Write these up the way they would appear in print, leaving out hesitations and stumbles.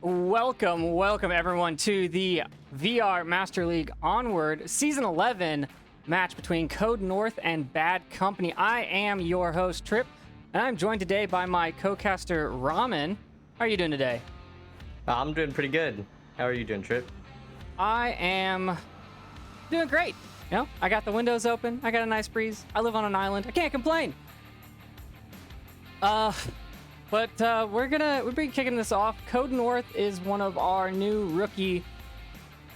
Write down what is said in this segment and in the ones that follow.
Welcome everyone to the VR Master League Onward Season 11 match between Code North and Bad Company. I am your host, Trip, and I'm joined today by my co-caster, Ramen. How are you doing today? I'm doing pretty good. How are you doing, Trip? I am doing great. You know, I got the windows open. I got a nice breeze. I live on an island. I can't complain. We're kicking this off. Code North is one of our new rookie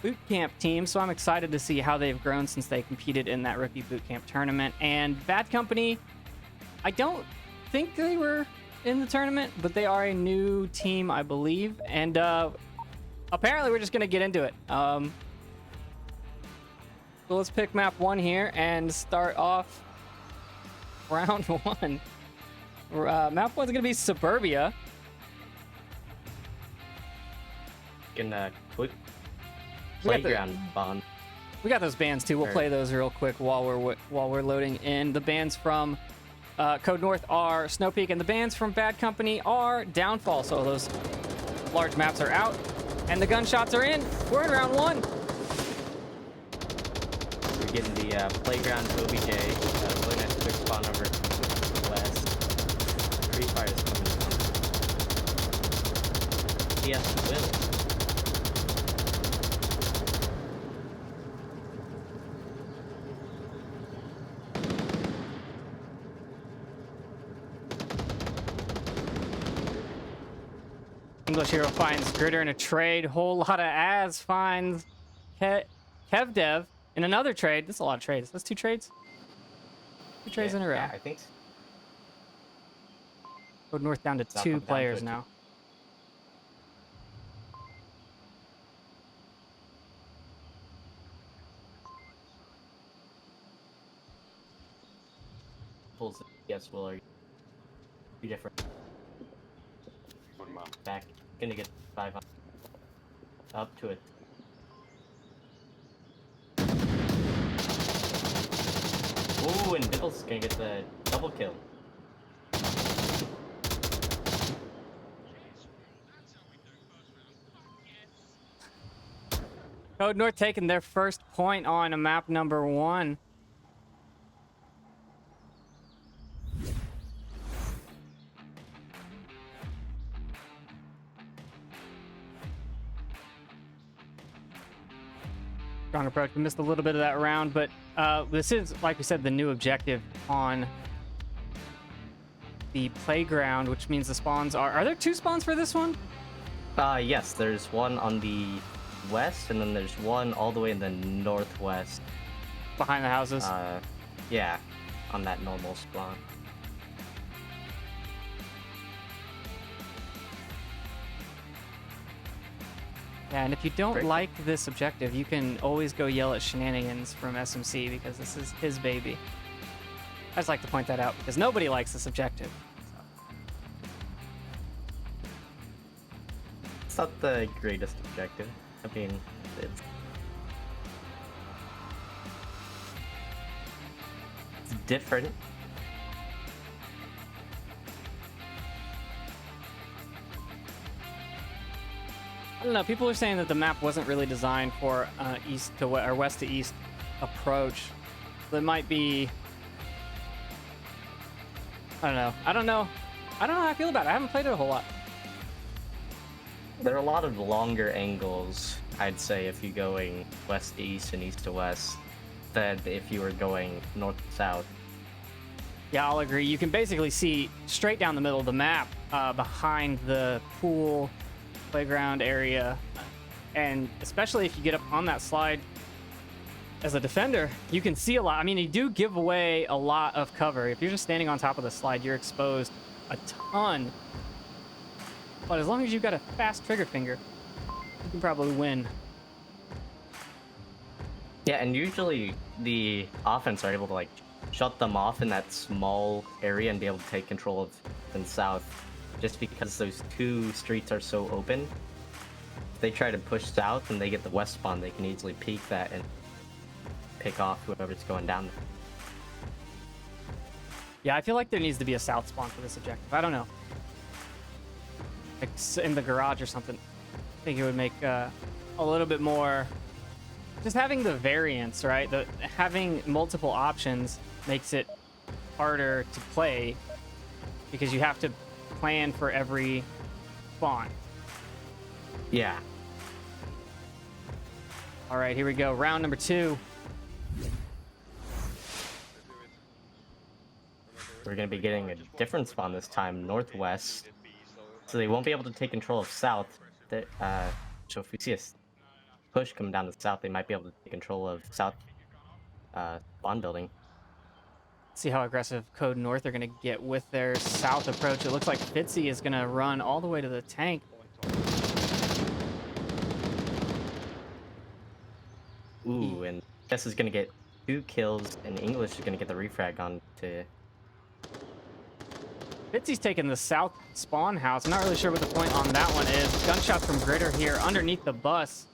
boot camp teams, so I'm excited to see how they've grown since they competed in that rookie boot camp tournament. And Bad Company, I don't think they were in the tournament, but they are a new team, I believe. And apparently we're just gonna get into it. So let's pick map 1 here and start off round 1. Map 1's gonna be Suburbia. Can quick playground bond. We got those bands too. We'll play those real quick while we're loading in. The bands from Code North are Snow Peak, and the bands from Bad Company are Downfall. So those large maps are out, and the gunshots are in. We're in round 1. We're getting the playground OBJ. Really nice quick spawn over west. Free Fire is coming down. He has to win. English Hero finds Gritter in a trade. Whole lot of Az finds Kevdev in another trade. That's a lot of trades. That's 2 trades? 2 trades in a row. Yeah, I think so. Code North down to South 2 up down to players it. now. Pulls yes, will are be different. Back, gonna get 5 on. Up to it. Ooh, and Dibble's gonna get the double kill. Code North taking their first point on a map number 1. Strong approach. We missed a little bit of that round, but this is, like we said, the new objective on the playground, which means the spawns are... Are there 2 spawns for this one? Yes, there's one on the west, and then there's one all the way in the northwest. Behind the houses? Yeah, on that normal spawn. Yeah, and if you don't Great. like this objective, you can always go yell at Shenanigans from SMC, because this is his baby. I just like to point that out, because nobody likes this objective. It's not the greatest objective. I mean, it's different. I don't know. People are saying that the map wasn't really designed for east to west or west to east approach. That might be. I don't know. I don't know how I feel about it. I haven't played it a whole lot. There are a lot of longer angles, I'd say, if you're going west to east and east to west, than if you were going north to south. Yeah, I'll agree. You can basically see straight down the middle of the map behind the pool playground area, and especially if you get up on that slide as a defender, you can see a lot. I mean, you do give away a lot of cover. If you're just standing on top of the slide, you're exposed a ton. But as long as you've got a fast trigger finger, you can probably win. Yeah, and usually the offense are able to like shut them off in that small area and be able to take control of the south, just because those 2 streets are so open. If they try to push south and they get the west spawn, they can easily peek that and pick off whoever's going down there. Yeah, I feel like there needs to be a south spawn for this objective. I don't know. Like in the garage or something. I think it would make a little bit more... Just having the variance, right? Having multiple options makes it harder to play, because you have to plan for every spawn. Yeah. All right, here we go. Round number 2. We're going to be getting a different spawn this time, northwest. So they won't be able to take control of south. So if we see a push coming down the south, they might be able to take control of south spawn building. See how aggressive Code North are going to get with their south approach. It looks like Fitzy is going to run all the way to the tank. Ooh, and Jess is going to get 2 kills, and English is going to get the refrag on to... Fitzy's taking the south spawn house. I'm not really sure what the point on that one is. Gunshots from Gritter here underneath the bus.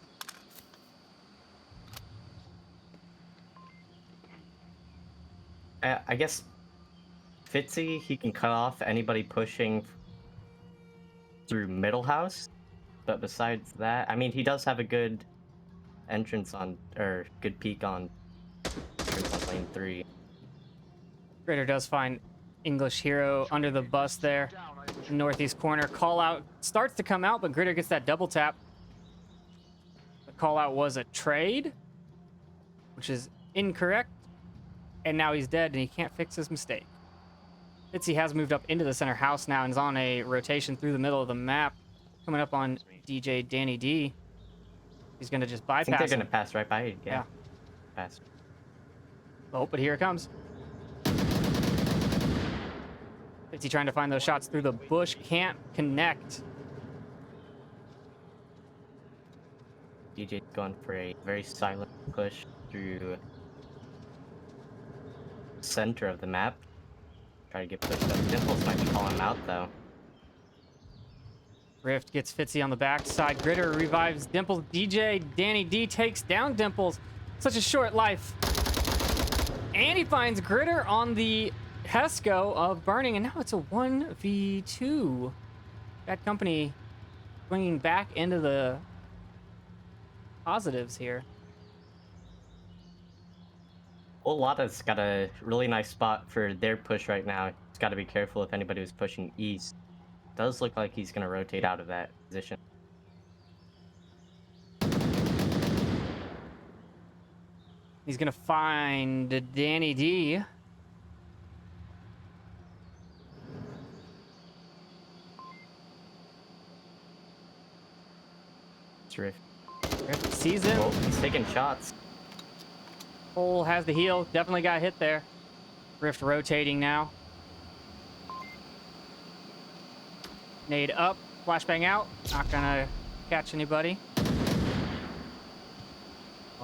I guess Fitzy, he can cut off anybody pushing through middle house, but besides that, I mean, he does have a good entrance on, or good peek on lane 3. Gritter does find English Hero under the bus there. Northeast corner. Call out starts to come out, but Gritter gets that double tap. The call out was a trade, which is incorrect. And now he's dead, and he can't fix his mistake. Fitzy has moved up into the center house now and is on a rotation through the middle of the map. Coming up on DJ Danny D. He's gonna just I think bypass they're gonna him. pass right by it. Yeah. Yeah. Pass. Oh, but here it comes. 50 trying to find those shots through the bush. Can't connect. DJ's going for a very silent push through center of the map. Try to get pushed up. Dimples might be calling him out though. Rift gets Fitzy on the backside. Gritter revives Dimples. DJ Danny D takes down Dimples. Such a short life. And he finds Gritter on the Hesco of Burning, and now it's a 1v2. Bad Company swinging back into the positives here. Olada's got a really nice spot for their push right now. He's got to be careful if anybody was pushing east. Does look like he's going to rotate out of that position. He's gonna find Danny D. It's Rift. Rift sees him. Oh, he's taking shots. Hole has the heal. Definitely got hit there. Rift rotating now. Nade up. Flashbang out. Not gonna catch anybody.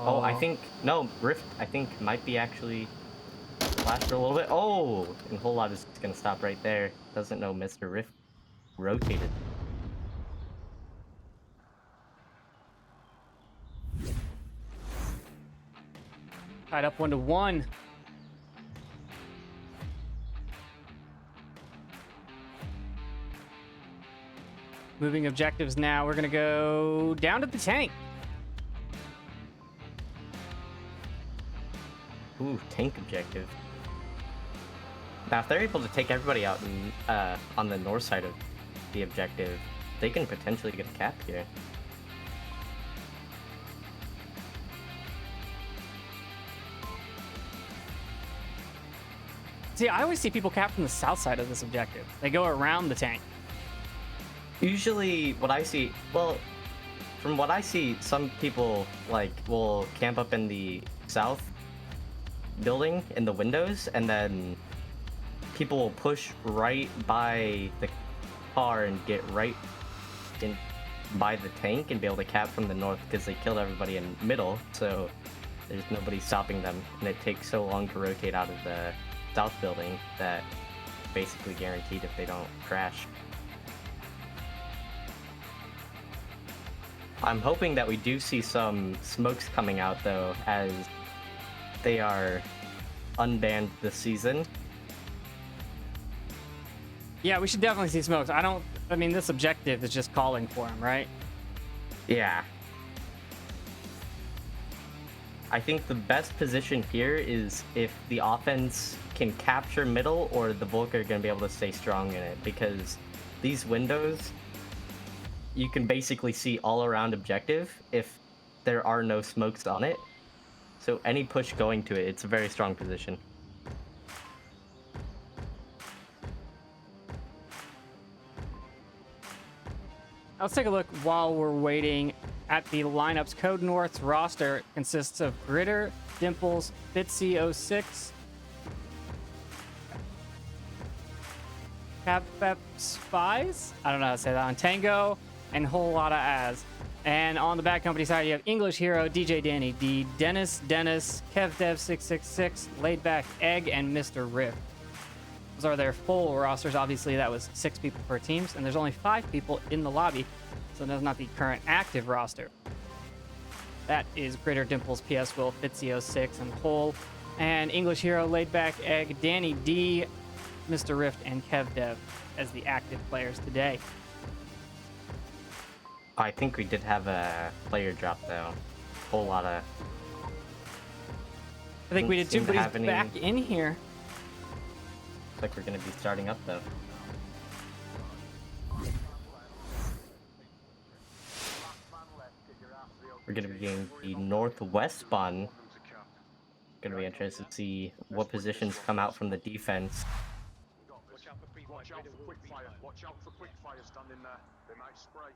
Oh, I think... No, Rift, I think, might be actually flashed for a little bit. Oh! And Whole Lot is going to stop right there. Doesn't know Mr. Rift rotated. Tied up 1-1. Moving objectives now. We're gonna go down to the tank. Ooh, tank objective. Now, if they're able to take everybody out in, on the north side of the objective, they can potentially get a cap here. See, I always see people cap from the south side of this objective. They go around the tank. Usually, what I see, well, from what I see, some people like will camp up in the south building in the windows, and then people will push right by the car and get right in by the tank and be able to cap from the north because they killed everybody in middle, so there's nobody stopping them, and it takes so long to rotate out of the south building that basically guaranteed if they don't crash. I'm hoping that we do see some smokes coming out though, as they are unbanned this season. Yeah, we should definitely see smokes. I mean, this objective is just calling for him, right? Yeah. I think the best position here is if the offense can capture middle, or the Volk are going to be able to stay strong in it, because these windows, you can basically see all around objective if there are no smokes on it. So any push going to it, it's a very strong position. Let's take a look while we're waiting at the lineups. Code North's roster consists of Gritter, Dimples, Fitzy06, Capep Spies, I don't know how to say that one, Tango, and Whole Lotta Az. And on the Bad Company side, you have English Hero, DJ Danny D, Dennis, KevDev666, Laidback Egg, and Mr. Rift. Those are their full rosters. Obviously, that was 6 people per teams, and there's only 5 people in the lobby, so that's not the current active roster. That is Gritter, Dimples, PS Will, Fitzy06, and Whole, and English Hero, Laidback Egg, Danny D, Mr. Rift, and KevDev as the active players today. I think we did have a player drop though. Whole lot of. I think we did too, but he's back in here. Looks like we're going to be starting up though. We're going to be getting the northwest spawn. Going to be interested to see what positions come out from the defense. Watch out for quick fire. Watch out for quick fire standing there. They might spray.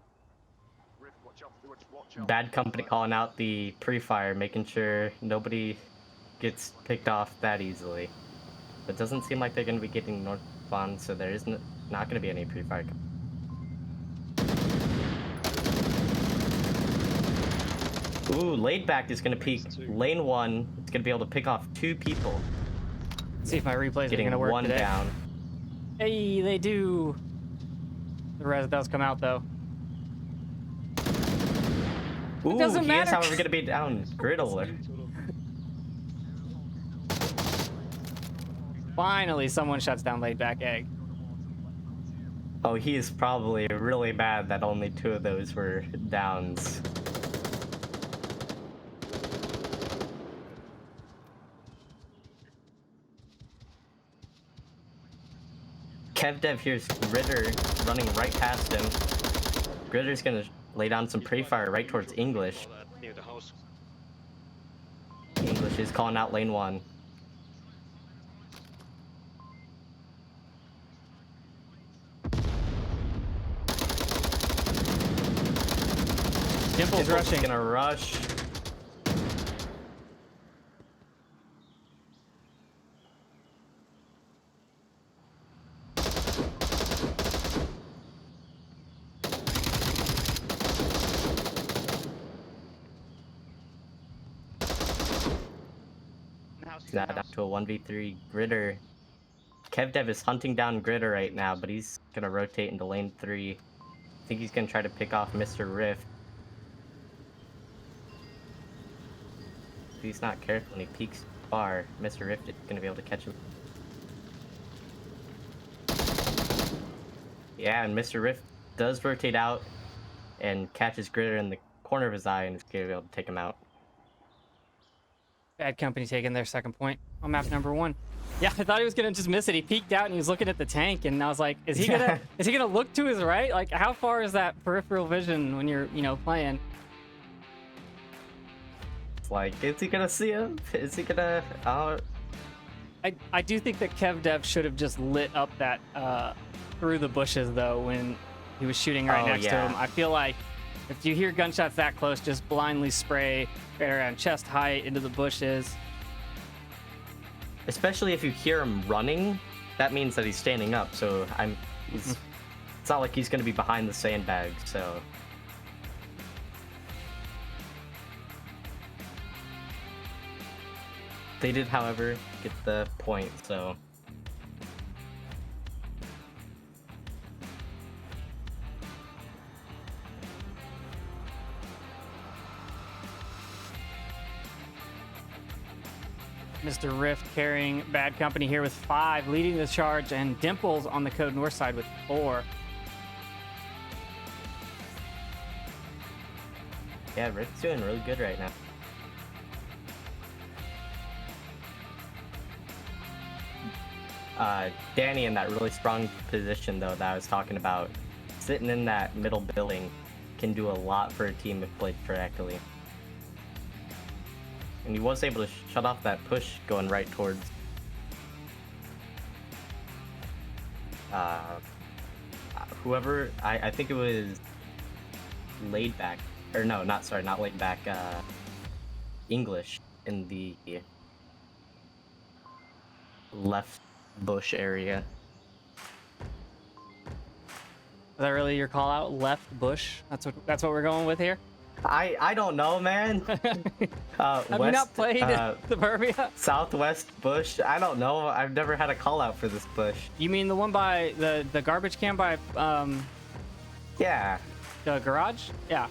Rift, watch out. Watch out. Bad company calling out the pre-fire, making sure nobody gets picked off that easily. But it doesn't seem like they're going to be getting north spawn, so there is not going to be any pre-fire. Ooh, laid back is going to peek lane 1. It's going to be able to pick off 2 people. Let's see if my replays are Getting gonna work 1 today. down. Hey, they do. The res does come out though. Ooh, doesn't he matter. is, however, going to be down. Griddler. Finally, someone shuts down laid back egg. Oh, he is probably really bad that only 2 of those were downs. KevDev here's Ritter running right past him. Gritter's gonna lay down some pre-fire right towards English. English is calling out lane 1. Dimple's rushing. Gonna rush. Now down to a 1v3 Gritter. KevDev is hunting down Gritter right now, but he's gonna rotate into lane 3. I think he's gonna try to pick off Mr. Rift. If he's not careful and he peeks far, Mr. Rift is gonna be able to catch him. Yeah, and Mr. Rift does rotate out and catches Gritter in the corner of his eye and is gonna be able to take him out. Bad company taking their second point on map number 1. Yeah, I thought he was gonna just miss it. He peeked out and he was looking at the tank, and I was like, is he gonna look to his right? Like, how far is that peripheral vision when you're, playing? It's like, is he gonna see him? Is he gonna? I do think that KevDev should have just lit up that through the bushes though when he was shooting right next to him. I feel like if you hear gunshots that close, just blindly spray right around chest height into the bushes. Especially if you hear him running, that means that he's standing up. So it's not like he's gonna be behind the sandbag. So they did, however, get the point. So. Mr. Rift carrying Bad Company here with 5, leading the charge, and Dimples on the Code North side with 4. Yeah, Rift's doing really good right now. Danny in that really strong position, though, that I was talking about, sitting in that middle building, can do a lot for a team if played correctly. And he was able to shut off that push going right towards whoever, I think it was laid back, or no, not laid back, English in the left bush area. Is that really your call out? Left bush? That's what we're going with here? I don't know, man. Have you not played Suburbia? Southwest bush? I don't know. I've never had a call out for this bush. You mean the one by the garbage can by Yeah. the garage? Yeah.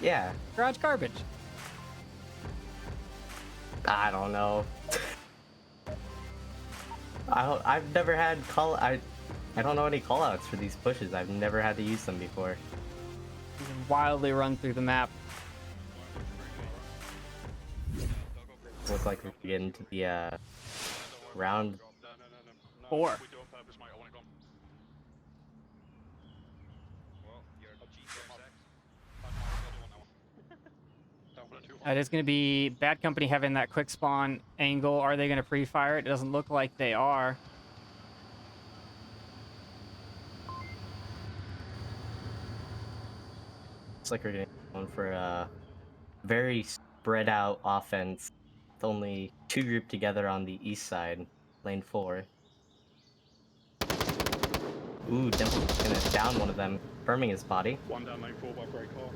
Yeah. Garage garbage. I don't know. I've never had I don't know any call outs for these pushes. I've never had to use them before. Wildly run through the map. Look like we're getting to the round 4. It is going to be Bad Company having that quick spawn angle. Are they going to pre-fire it? It doesn't look like they are. Looks like we're going for a very spread out offense. With only 2 grouped together on the east side, lane 4. Ooh, Dimple's gonna down one of them, firming his body. One down lane 4 by break off.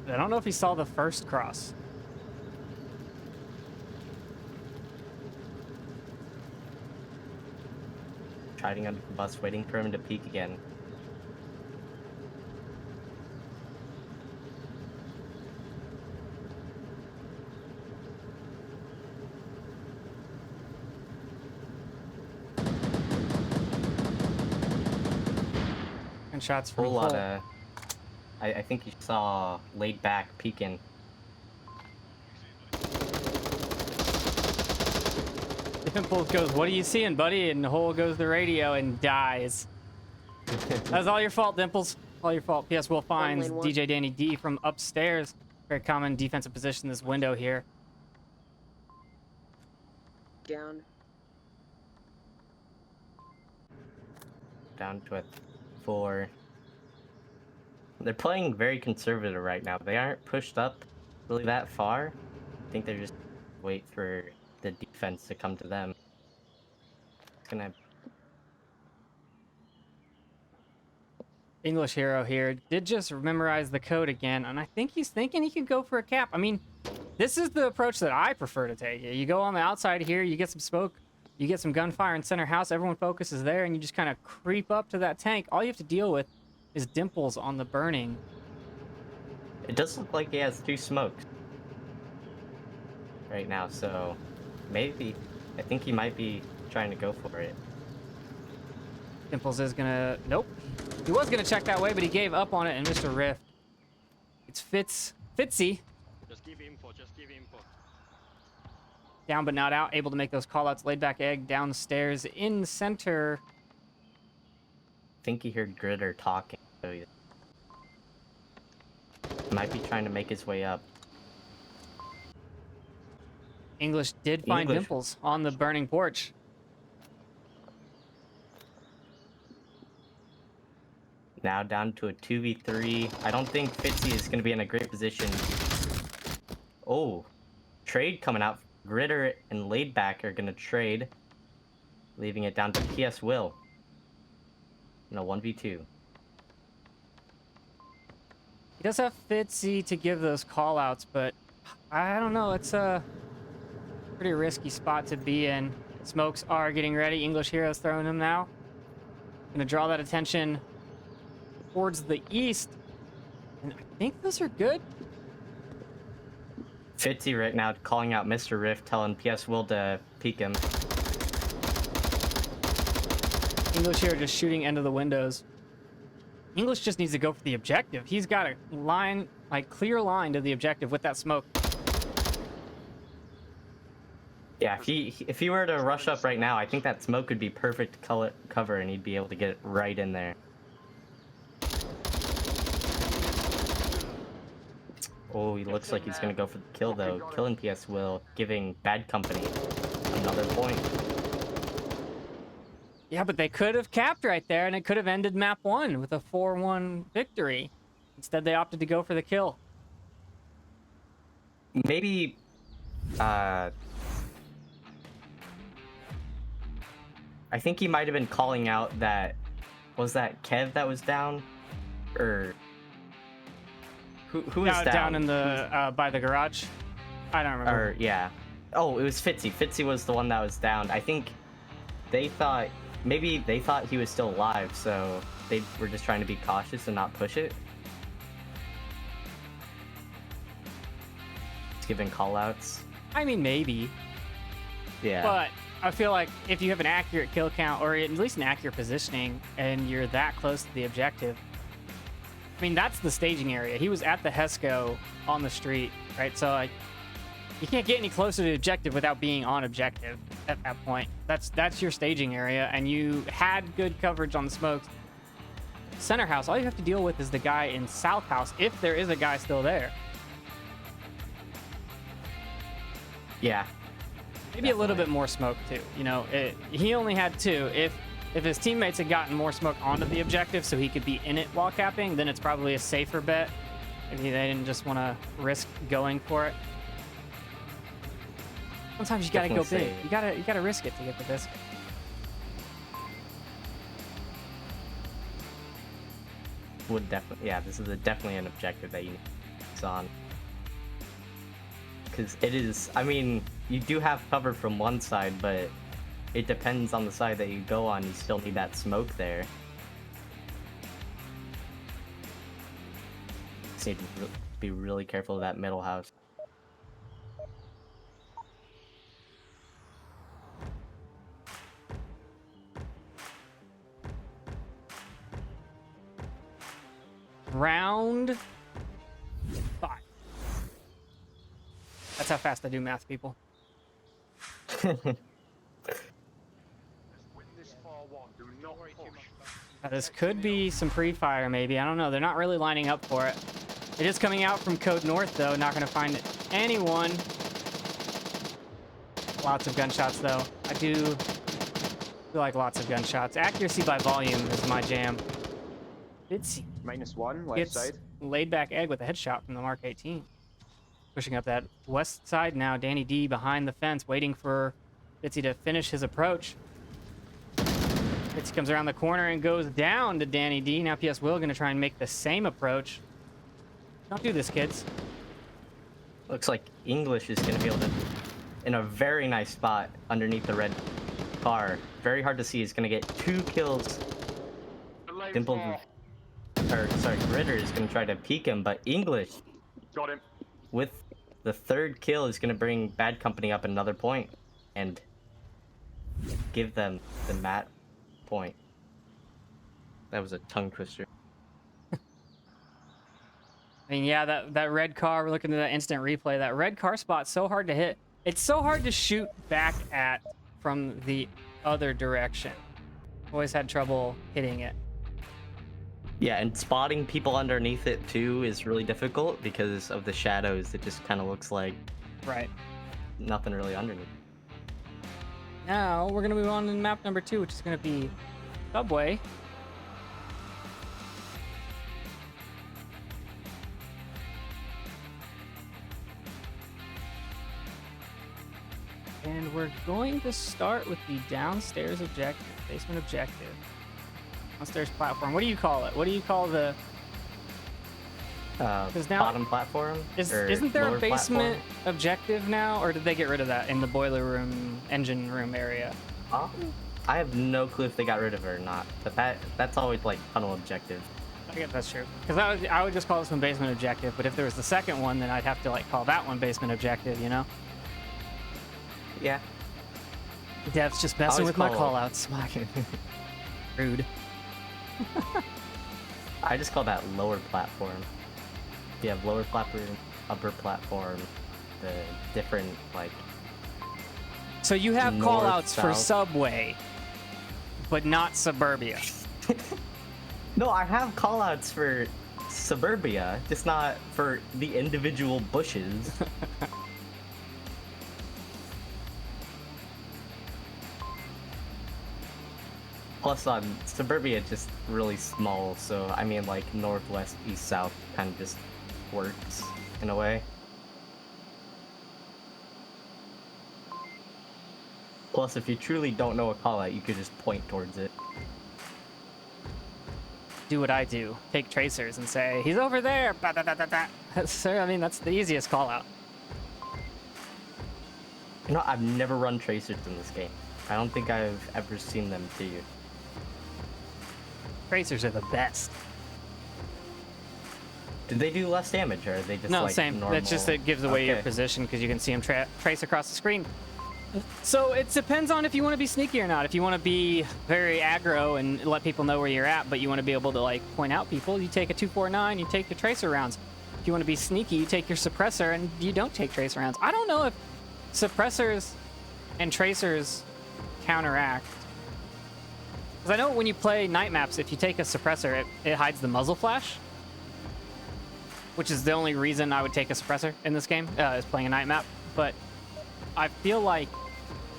I don't know if he saw the first cross. Hiding under the bus, waiting for him to peek again. And shots from Whole lot full. of... I think you saw laid back peeking. Dimples goes, "What are you seeing, buddy?" And the hole goes the radio and dies. That's all your fault, Dimples. All your fault. PS Will finds lane one. DJ Danny D from upstairs. Very common defensive position in this window here. Down. Down to a 4. They're playing very conservative right now. They aren't pushed up really that far. I think they're just wait for the defense to come to them. It's gonna... English hero here did just memorize the code again, and I think he's thinking he could go for a cap. I mean, this is the approach that I prefer to take. You go on the outside here, you get some smoke, you get some gunfire in center house, everyone focuses there, and you just kind of creep up to that tank. All you have to deal with is Dimples on the burning. It does look like he has 2 smokes right now, so maybe... I think he might be trying to go for it. Dimples is gonna... Nope. He was gonna check that way, but he gave up on it, and Mr. Rift. It's Fitzy. Just give info, just give info. Down but not out, able to make those callouts. Laid back egg downstairs in center. I think he heard Gritter talking, so he might be trying to make his way up. English did find English. Dimples on the burning porch. Now down to a 2v3. I don't think Fitzy is going to be in a great position. Oh, trade coming out. Gritter and Laidback are going to trade, leaving it down to PS Will in a 1v2. He does have Fitzy to give those callouts, but I don't know. It's a pretty risky spot to be in. Smokes are getting ready. English heroes throwing them now. Gonna draw that attention towards the east. And I think those are good. Fitzy right now calling out Mr. Rift, telling PS Will to peek him. English here just shooting into the windows. English just needs to go for the objective. He's got a line, like clear line to the objective with that smoke. Yeah, if he were to rush up right now, I think that smoke would be perfect cover, and he'd be able to get it right in there. Oh, he looks like he's gonna go for the kill though. Killing PS Will, giving Bad Company another point. Yeah, but they could have capped right there, and it could have ended map 1 with a 4-1 victory. Instead, they opted to go for the kill. Maybe, I think he might have been calling out that... Was that Kev that was down? Or... Who was down? Down in the, by the garage? I don't remember. Or, yeah. Oh, it was Fitzy. Fitzy was the one that was down. I think they thought... Maybe they thought he was still alive, so they were just trying to be cautious and not push it. Just giving callouts. I mean, maybe. Yeah. But I feel like if you have an accurate kill count, or at least an accurate positioning, and you're that close to the objective, I mean, that's the staging area. He was at the HESCO on the street, right? So, like, you can't get any closer to the objective without being on objective at that point. That's your staging area, and you had good coverage on the smokes. Center house, all you have to deal with is the guy in south house, if there is a guy still there. Yeah. Maybe a little bit more smoke too. You know, he only had 2. If his teammates had gotten more smoke onto the objective so he could be in it while capping, then it's probably a safer bet. If they didn't just want to risk going for it. Sometimes you gotta go Definitely big. safe. You gotta risk it to get the biscuit. Would definitely, yeah, this is definitely an objective that you need to focus on. Because it is, I mean, you do have cover from one side, but it depends on the side that you go on. You still need that smoke there. Just need to be really careful of that middle house. Round 5. That's how fast I do math, people. Let's win this 4-1. Do not push. This could be some pre-fire, maybe. I don't know. They're not really lining up for it. It is coming out from Code North, though. Not going to find anyone. Lots of gunshots, though. I do feel like lots of gunshots. Accuracy by volume is my jam. Bitsy -1 left gets side. laid back egg with a headshot from the Mark 18. Pushing up that west side now. Danny D behind the fence, waiting for Bitsy to finish his approach. Bitsy comes around the corner and goes down to Danny D. Now PS Will going to try and make the same approach. Don't do this, kids. Looks like English is going to be able to, in a very nice spot underneath the red car. Very hard to see. He's going to get 2 kills. Dimple, or sorry, Ritter is going to try to peek him, but English, Got him. with the 3rd kill, is going to bring Bad Company up another point and give them the mat point. That was a tongue twister. I mean, yeah, that red car, we're looking at that instant replay. That red car spot's so hard to hit. It's so hard to shoot back at from the other direction. Always had trouble hitting it. Yeah, and spotting people underneath it too is really difficult because of the shadows. It just kind of looks like Right. nothing really underneath. Now, we're going to move on to map number 2, which is going to be Subway. And we're going to start with the downstairs objective, basement objective. Downstairs platform. What do you call it? What do you call the... now- Bottom platform? Or Isn't there a lower basement objective now? Or did they get rid of that in the boiler room, engine room area? platform? I have no clue if they got rid of it or not. But that's always like tunnel objective. I guess that's true. Because I would just call this one basement objective, but if there was the second one, then I'd have to like call that one basement objective, you know? Yeah. Dev's just messing always with my call- callouts. Rude. I just call that lower platform. You have lower platform, upper platform, the different like. So you have North, callouts for south. Subway, but not Suburbia. No, I have callouts for suburbia, just not for the individual bushes. Plus, suburbia just really small, so I mean, like northwest, east, south kind of just works in a way. Plus, if you truly don't know a callout, you could just point towards it. Do what I do. Take tracers and say, he's over there. Ba-da-da-da-da. Sir, I mean, that's the easiest callout. You know, I've never run tracers in this game. I don't think I've ever seen them to you. Tracers are the best. Do they do less damage, or are they just No, like same. normal? That's just it gives away your Okay. position because you can see them trace across the screen. So it depends on if you want to be sneaky or not. If you want to be very aggro and let people know where you're at, but you want to be able to like point out people, you take a 249, you take the tracer rounds. If you want to be sneaky, you take your suppressor and you don't take tracer rounds. I don't know if suppressors and tracers counteract. Because I know when you play night maps, if you take a suppressor, it hides the muzzle flash. Which is the only reason I would take a suppressor in this game, is playing a night map. But I feel like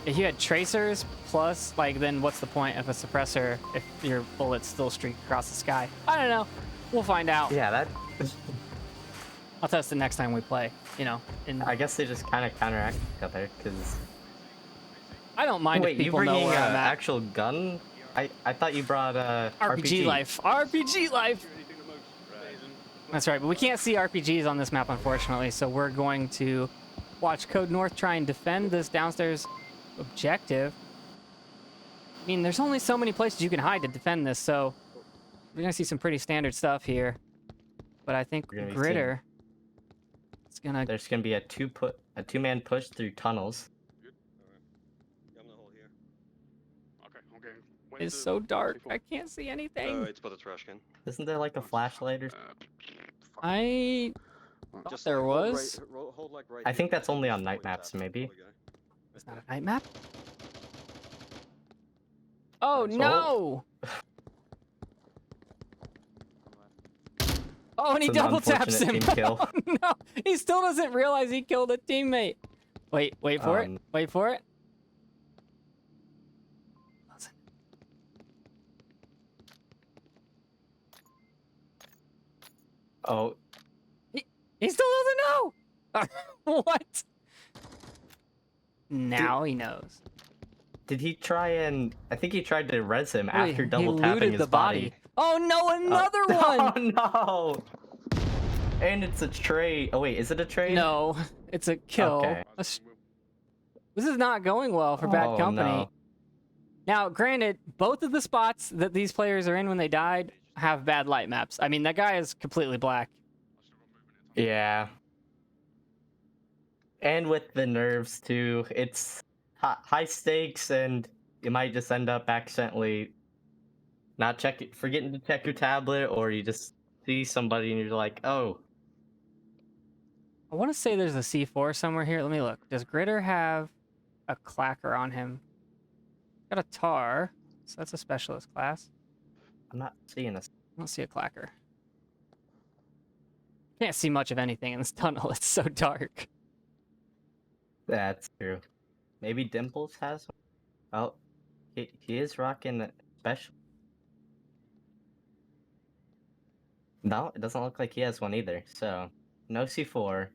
if you had tracers plus, like, then what's the point of a suppressor if your bullets still streak across the sky? I don't know. We'll find out. Yeah, that. I'll test it next time we play, you know. I guess they just kind of counteract each other, because... I don't mind Wait, if you people know bringing where an I'm at. actual gun? I thought you brought RPG life. RPG life! That's right, but we can't see RPGs on this map, unfortunately, so we're going to watch Code North try and defend this downstairs objective. I mean, there's only so many places you can hide to defend this, so we're going to see some pretty standard stuff here. But I think We're gonna be Gritter is going to... There's gonna be a two-man push through tunnels. Good? Alright. Yeah, I'm in the hole here. Okay, I'm getting. It's so dark. I can't see anything. It's by the trash can. Isn't there like a flashlight or something? I thought there hold was. hold like right I here. think that's only on Just night point maps, that. maybe. There we go. It's not a night map. Oh, So- no! Oh, and he It's an double taps him. unfortunate team kill. Oh, no, he still doesn't realize he killed a teammate. Wait for it. Wait for it. Listen. Oh, He still doesn't know. What? Now he knows. did he try and... I think he tried to res him Wait, after he double tapping looted his the body. Oh no, another one! Oh no! And it's a trade. Oh wait, is it a trade? No, it's a kill. Okay. This is not going well for Bad Oh, Company. no. Now, granted, both of the spots that these players are in when they died have bad light maps. I mean, that guy is completely black. Yeah. And with the nerves too, it's high stakes, and you might just end up accidentally not forgetting to check your tablet, or you just see somebody and you're like, oh, I want to say there's a C4 somewhere here. Let me look. Does Gritter have a clacker on him? Got a tar, so that's a specialist class. I'm not seeing this. I don't see a clacker. Can't see much of anything in this tunnel. It's so dark. That's true. Maybe Dimples has one? Oh, he is rocking a special. No, it doesn't look like he has one either. So, no C4.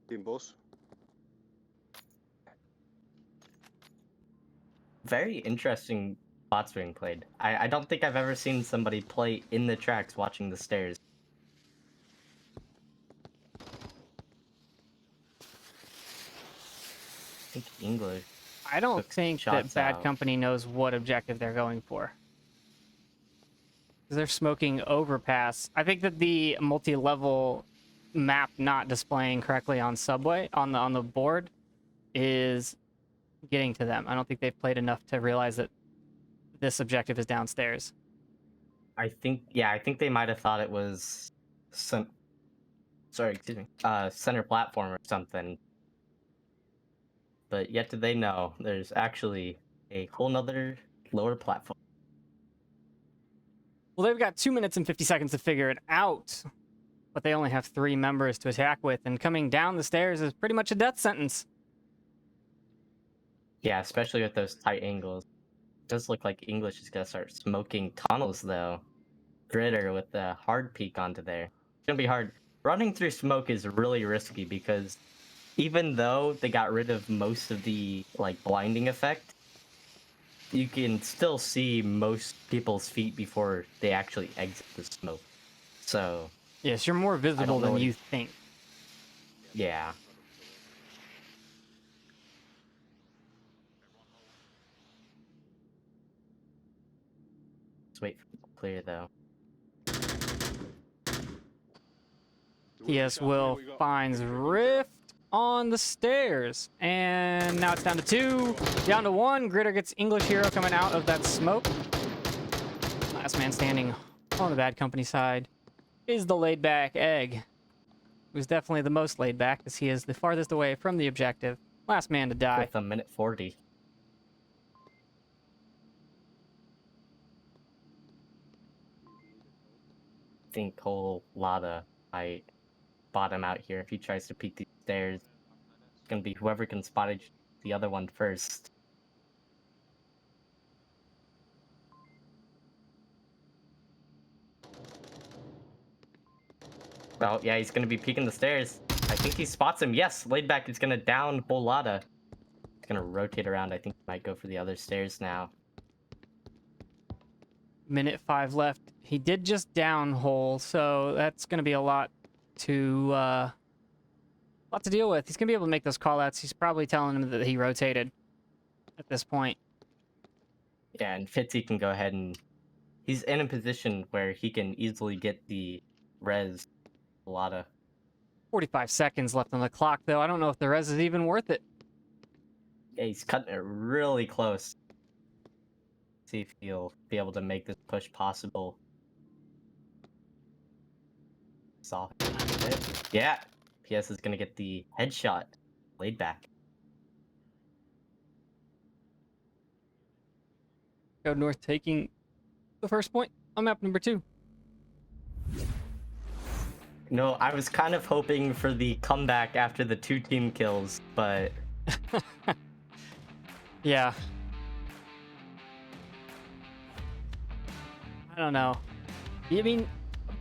Team boss. Very interesting spots being played. I don't think I've ever seen somebody play in the tracks watching the stairs. I think English. I don't Took think that shots Bad out. Company knows what objective they're going for. 'Cause they're smoking overpass. I think that the multi-level map not displaying correctly on Subway on the board is getting to them. I don't think they've played enough to realize that this objective is downstairs. I think they might have thought it was center platform or something. But yet do they know there's actually a whole nother lower platform. Well, they've got 2 minutes and 50 seconds to figure it out, but they only have 3 members to attack with, and coming down the stairs is pretty much a death sentence. Yeah, especially with those tight angles. It does look like English is gonna start smoking tunnels though. Gritter with the hard peek onto there. It's gonna be hard. Running through smoke is really risky because even though they got rid of most of the like blinding effect, you can still see most people's feet before they actually exit the smoke. So Yes, you're more visible know than what you it- think. yeah. Let's wait for it to clear though. TS Will finds Rift on the stairs. And now it's down to 2. Down to 1. Gritter gets English Hero coming out of that smoke. Last man standing on the Bad Company side is the laid back Egg, who's definitely the most laid back as he is the farthest away from the objective. Last man to die. With a minute 40. I think whole Lada might bottom out here if he tries to peek these stairs. It's gonna be whoever can spot the other one first. Well, yeah, he's gonna be peeking the stairs. I think he spots him. Yes, laid back is gonna down Bolada. He's gonna rotate around. I think he might go for the other stairs now. Minute 5 left. He did just down hole, so that's going to be a lot to deal with. He's going to be able to make those call-outs. He's probably telling him that he rotated at this point. Yeah, and Fitzy can go ahead and he's in a position where he can easily get the res Bolada. 45 seconds left on the clock, though. I don't know if the res is even worth it. Yeah, he's cutting it really close. See if he'll be able to make this push possible. Saw it. Yeah, PS is gonna get the headshot laid back. Code North taking the first point on map number 2. No, I was kind of hoping for the comeback after the 2 team kills, but Yeah. I don't know. I mean,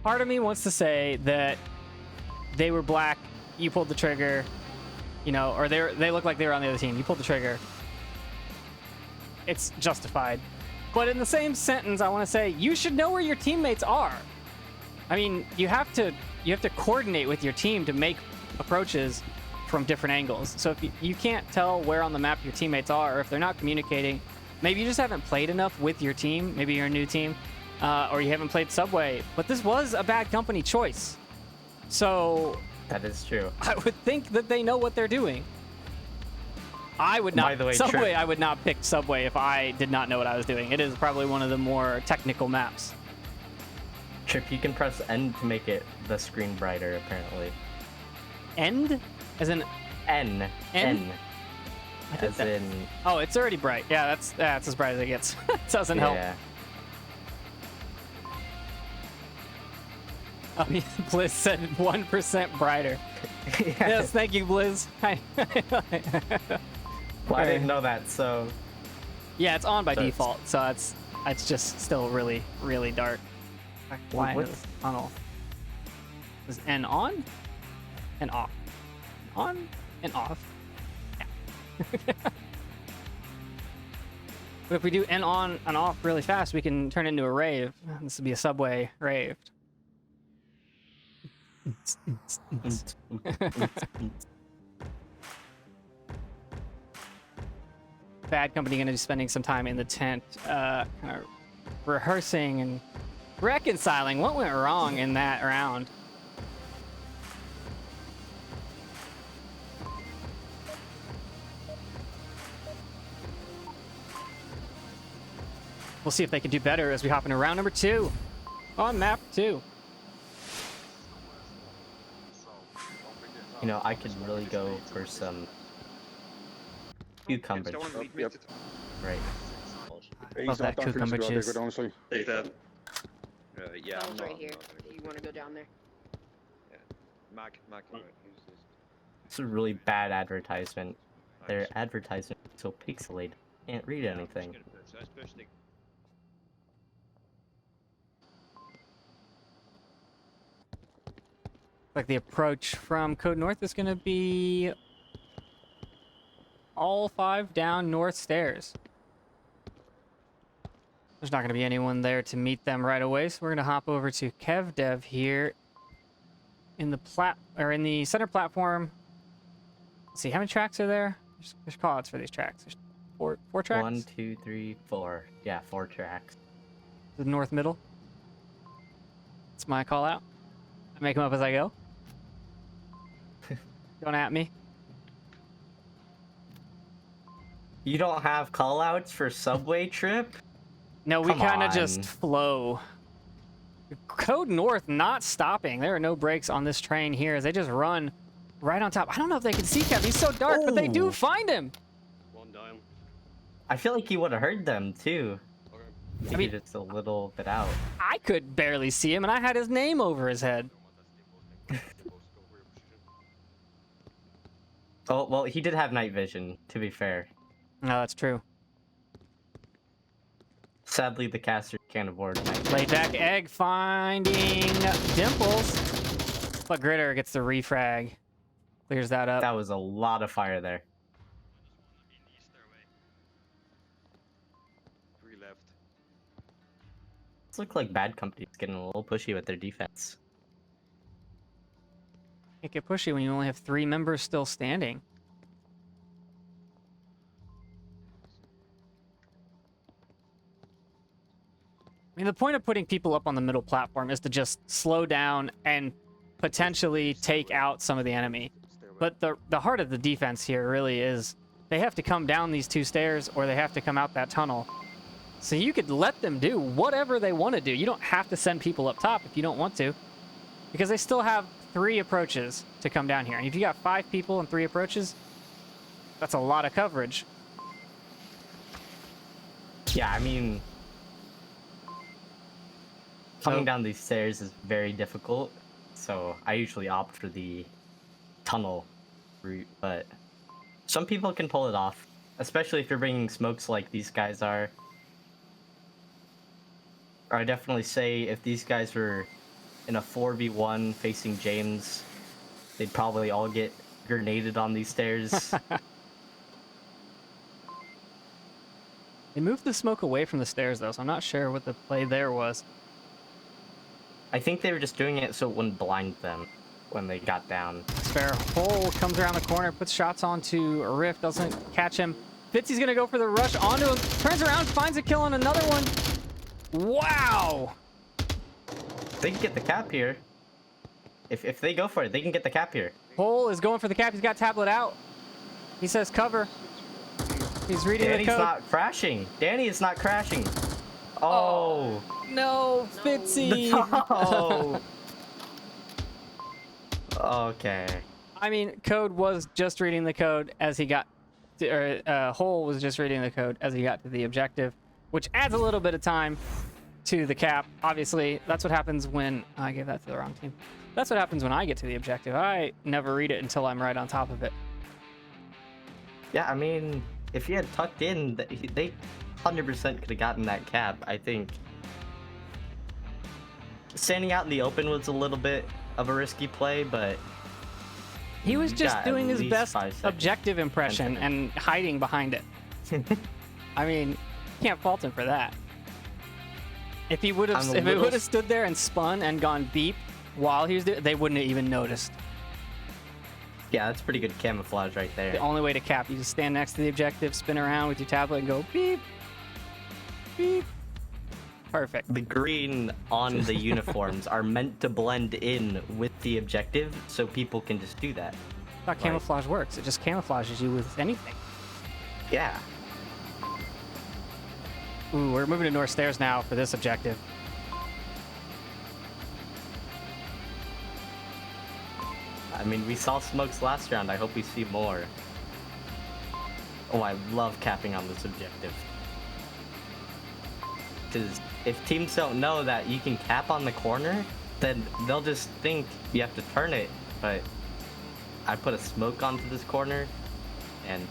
part of me wants to say that they were black, you pulled the trigger, you know, or they look like they were on the other team, you pulled the trigger. It's justified. But in the same sentence, I want to say you should know where your teammates are. I mean, you have to coordinate with your team to make approaches from different angles. So if you can't tell where on the map your teammates are, or if they're not communicating, maybe you just haven't played enough with your team. Maybe you're a new team. Or you haven't played Subway, but this was a bad company choice. So that is true. I would think that they know what they're doing. I would not. By the way, Subway, Trip, I would not pick Subway if I did not know what I was doing. It is probably one of the more technical maps. Trip, you can press N to make it the screen brighter, apparently. End? As in N. N? N. I did As that. in... Oh, it's already bright. Yeah, that's as bright as it gets. It doesn't help. Yeah. I mean, Blizz said 1% brighter. Yes, thank you, Blizz. Well, I didn't know that, so... Yeah, it's on by So default, so it's just still really, really dark. Why What's- is tunnel? Is N on? And off. On and off. Yeah. But if we do N on and off really fast, we can turn it into a rave. This would be a Subway rave. Bad Company going to be spending some time in the tent, kind of rehearsing and reconciling what went wrong in that round. We'll see if they can do better as we hop into round number 2 on map 2. You know, I could really go for some cucumbers. Yep. Right. He's Love that not that cucumber finished, juice. good, honestly. Take that. Yeah, I'm Tunnel's not, right here. I'm not You want to go down there? Mac, right, who's this? It's a really bad advertisement. Their advertisement is so pixelated. Can't read anything. So let's push the... Like the approach from Code North is going to be all 5 down north stairs. There's not going to be anyone there to meet them right away, so we're going to hop over to KevDev here in the center platform. Let's see, how many tracks are there? There's callouts for these tracks. There's four tracks. 1, 2, 3, 4. Yeah, 4 tracks. The north middle. That's my call out. I make them up as I go. Don't at me. You don't have callouts for Subway Trip? No, we Come kind of on. just flow. Code North not stopping. There are no brakes on this train here as they just run right on top. I don't know if they can see Kev. He's so dark, but they do Oh. find him. One down. I feel like you would have heard them too. Okay. Maybe mean- just a little bit out. I could barely see him, and I had his name over his head. Oh, well, he did have night vision, to be fair. No, that's true. Sadly, the caster can't avoid night vision. Laid back egg finding Dimples. But Gritter gets the refrag. Clears that up. That was a lot of fire there. Three left. This looks like Bad Company's getting a little pushy with their defense. Can't get pushy when you only have 3 members still standing. I mean, the point of putting people up on the middle platform is to just slow down and potentially take out some of the enemy. But the heart of the defense here really is they have to come down these 2 stairs or they have to come out that tunnel. So you could let them do whatever they want to do. You don't have to send people up top if you don't want to, because they still have 3 approaches to come down here. And if you got 5 people and 3 approaches, that's a lot of coverage. Yeah, I mean, coming down these stairs is very difficult, so I usually opt for the tunnel route, but some people can pull it off, especially if you're bringing smokes like these guys are. Or I definitely say if these guys were in a 4v1 facing James, they'd probably all get grenaded on these stairs. They moved the smoke away from the stairs, though, so I'm not sure what the play there was. I think they were just doing it so it wouldn't blind them when they got down. Fair. Hole comes around the corner, puts shots onto a Rift, doesn't catch him. Fitzy's gonna go for the rush onto him, turns around, finds a kill on another one. Wow! They can get the cap here. If they go for it, they can get the cap here. Hole is going for the cap. He's got tablet out. He says cover. He's reading Danny's the code. not crashing. Danny is not crashing. Oh. No, Fitzy! No. Okay. I mean, Code was just reading the code as he got to, or Hole was just reading the code as he got to the objective, which adds a little bit of time to the cap. Obviously, that's what happens when I gave that to the wrong team. That's what happens when I get to the objective. I never read it until I'm right on top of it. Yeah, I mean, if he had tucked in, they 100% could have gotten that cap. I think standing out in the open was a little bit of a risky play, but He was just got doing at his least best 5 seconds. objective impression and hiding behind it. I mean, can't fault him for that. If he would have, I'm a if it little would have stood there and spun and gone beep while he was doing, they wouldn't have even noticed. Yeah, that's pretty good camouflage right The there. only way to cap, you just stand next to the objective, spin around with your tablet, and go beep, beep. Perfect. The green on the uniforms are meant to blend in with the objective, so people can just do that. That's how camouflage works. It just camouflages you with anything. Yeah. Ooh, we're moving to north stairs now for this objective. I mean, we saw smokes last round. I hope we see more. Oh, I love capping on this objective. Because if teams don't know that you can cap on the corner, then they'll just think you have to turn it. But I put a smoke onto this corner, and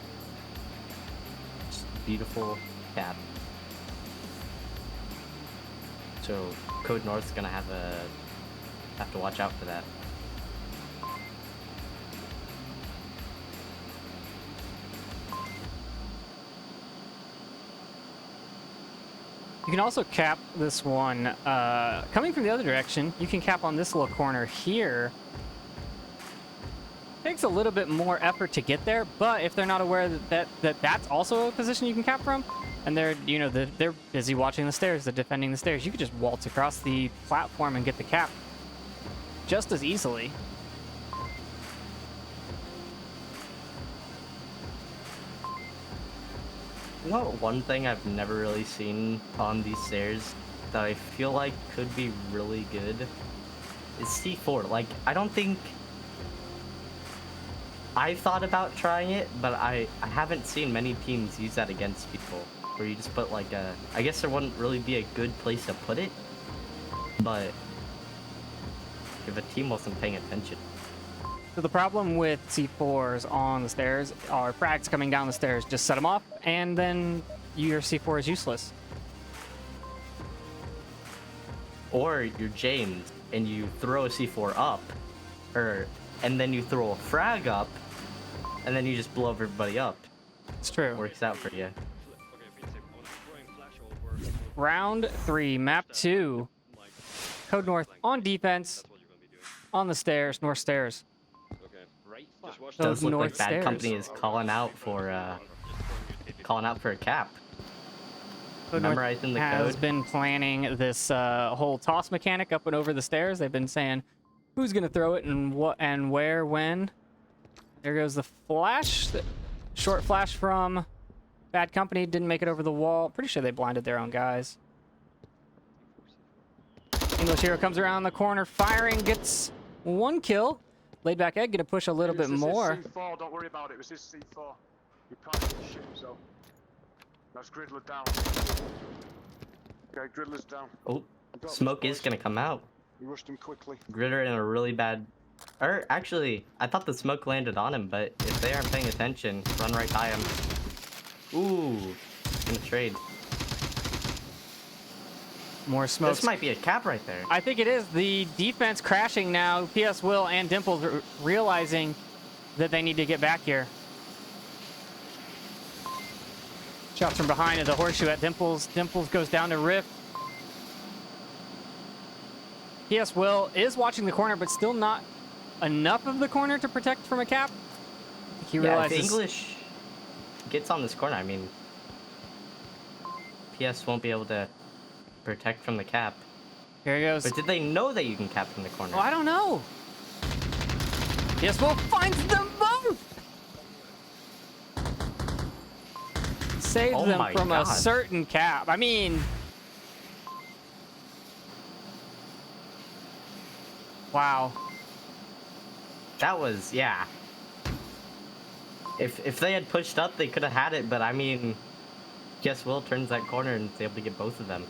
just beautiful cap. So Code North's gonna have to watch out for that. You can also cap this one coming from the other direction. You can cap on this little corner here. Takes a little bit more effort to get there, but if they're not aware that that's also a position you can cap from, and they're they're busy watching the stairs, they're defending the stairs, you could just waltz across the platform and get the cap just as easily. You know, one thing I've never really seen on these stairs that I feel like could be really good is C4. Like, I don't think I thought about trying it, but I haven't seen many teams use that against people. Where you just put like a, I guess there wouldn't really be a good place to put it, but if a team wasn't paying attention. So the problem with C4s on the stairs are frags coming down the stairs. Just set them off, and then your C4 is useless. Or you're James and you throw a C4 up, and then you throw a frag up, and then you just blow everybody up. It's true. Works out for you. Okay, please say, I'm throwing flash over. Round 3, map 2. Like, Code North on defense, that's what you're gonna be doing. on the stairs, north stairs. Okay. Right. Just watch Those Does look north like Bad stairs. Company is calling out for a cap. Code North Memorizing the has code. been planning this whole toss mechanic up and over the stairs. They've been saying who's gonna throw it and what and where when. There goes the flash. Short flash from Bad Company. Didn't make it over the wall. Pretty sure they blinded their own guys. English Hero comes around the corner, firing, gets 1 kill. Laid back egg gonna push a little bit more. C4, don't worry about it. It was his C4. We passed the ship, so. That's Griddler down. Okay, Griddler's down. Oh, We got smoke this, is gonna come out. We rushed him quickly. Gritter in a really bad. Or actually, I thought the smoke landed on him, but if they aren't paying attention, run right by him. Ooh, gonna trade. More smoke. This might be a cap right there. I think it is. The defense crashing now. PS Will and Dimples realizing that they need to get back here. Shots from behind of the horseshoe at Dimples. Dimples goes down to Rift. PS Will is watching the corner, but still not enough of the corner to protect from a cap. He Yeah, if realizes English gets on this corner, I mean, PS won't be able to protect from the cap. here he goes. But did they know that you can cap from the corner? Oh, I don't know. PS Will finds them both. Saves Oh them my from God. a certain cap. I mean, wow. That was, yeah. If they had pushed up, they could have had it, but I mean, PS Will turns that corner and is able to get both of them.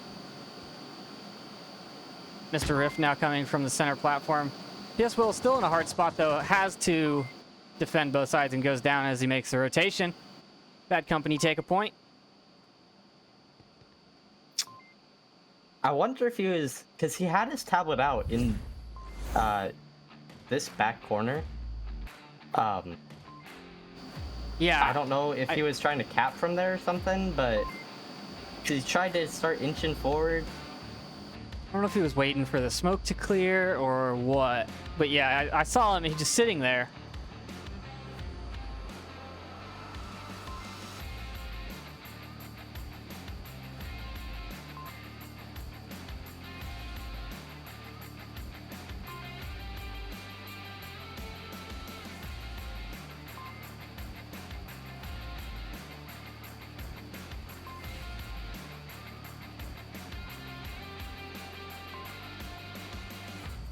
Mr. Rift now coming from the center platform. PS Will still in a hard spot though. Has to defend both sides and goes down as he makes the rotation. Bad Company take a point. I wonder if he was, because he had his tablet out in this back corner. Yeah. I don't know if he was trying to cap from there or something, but he tried to start inching forward. I don't know if he was waiting for the smoke to clear or what. But yeah, I saw him. He's just sitting there.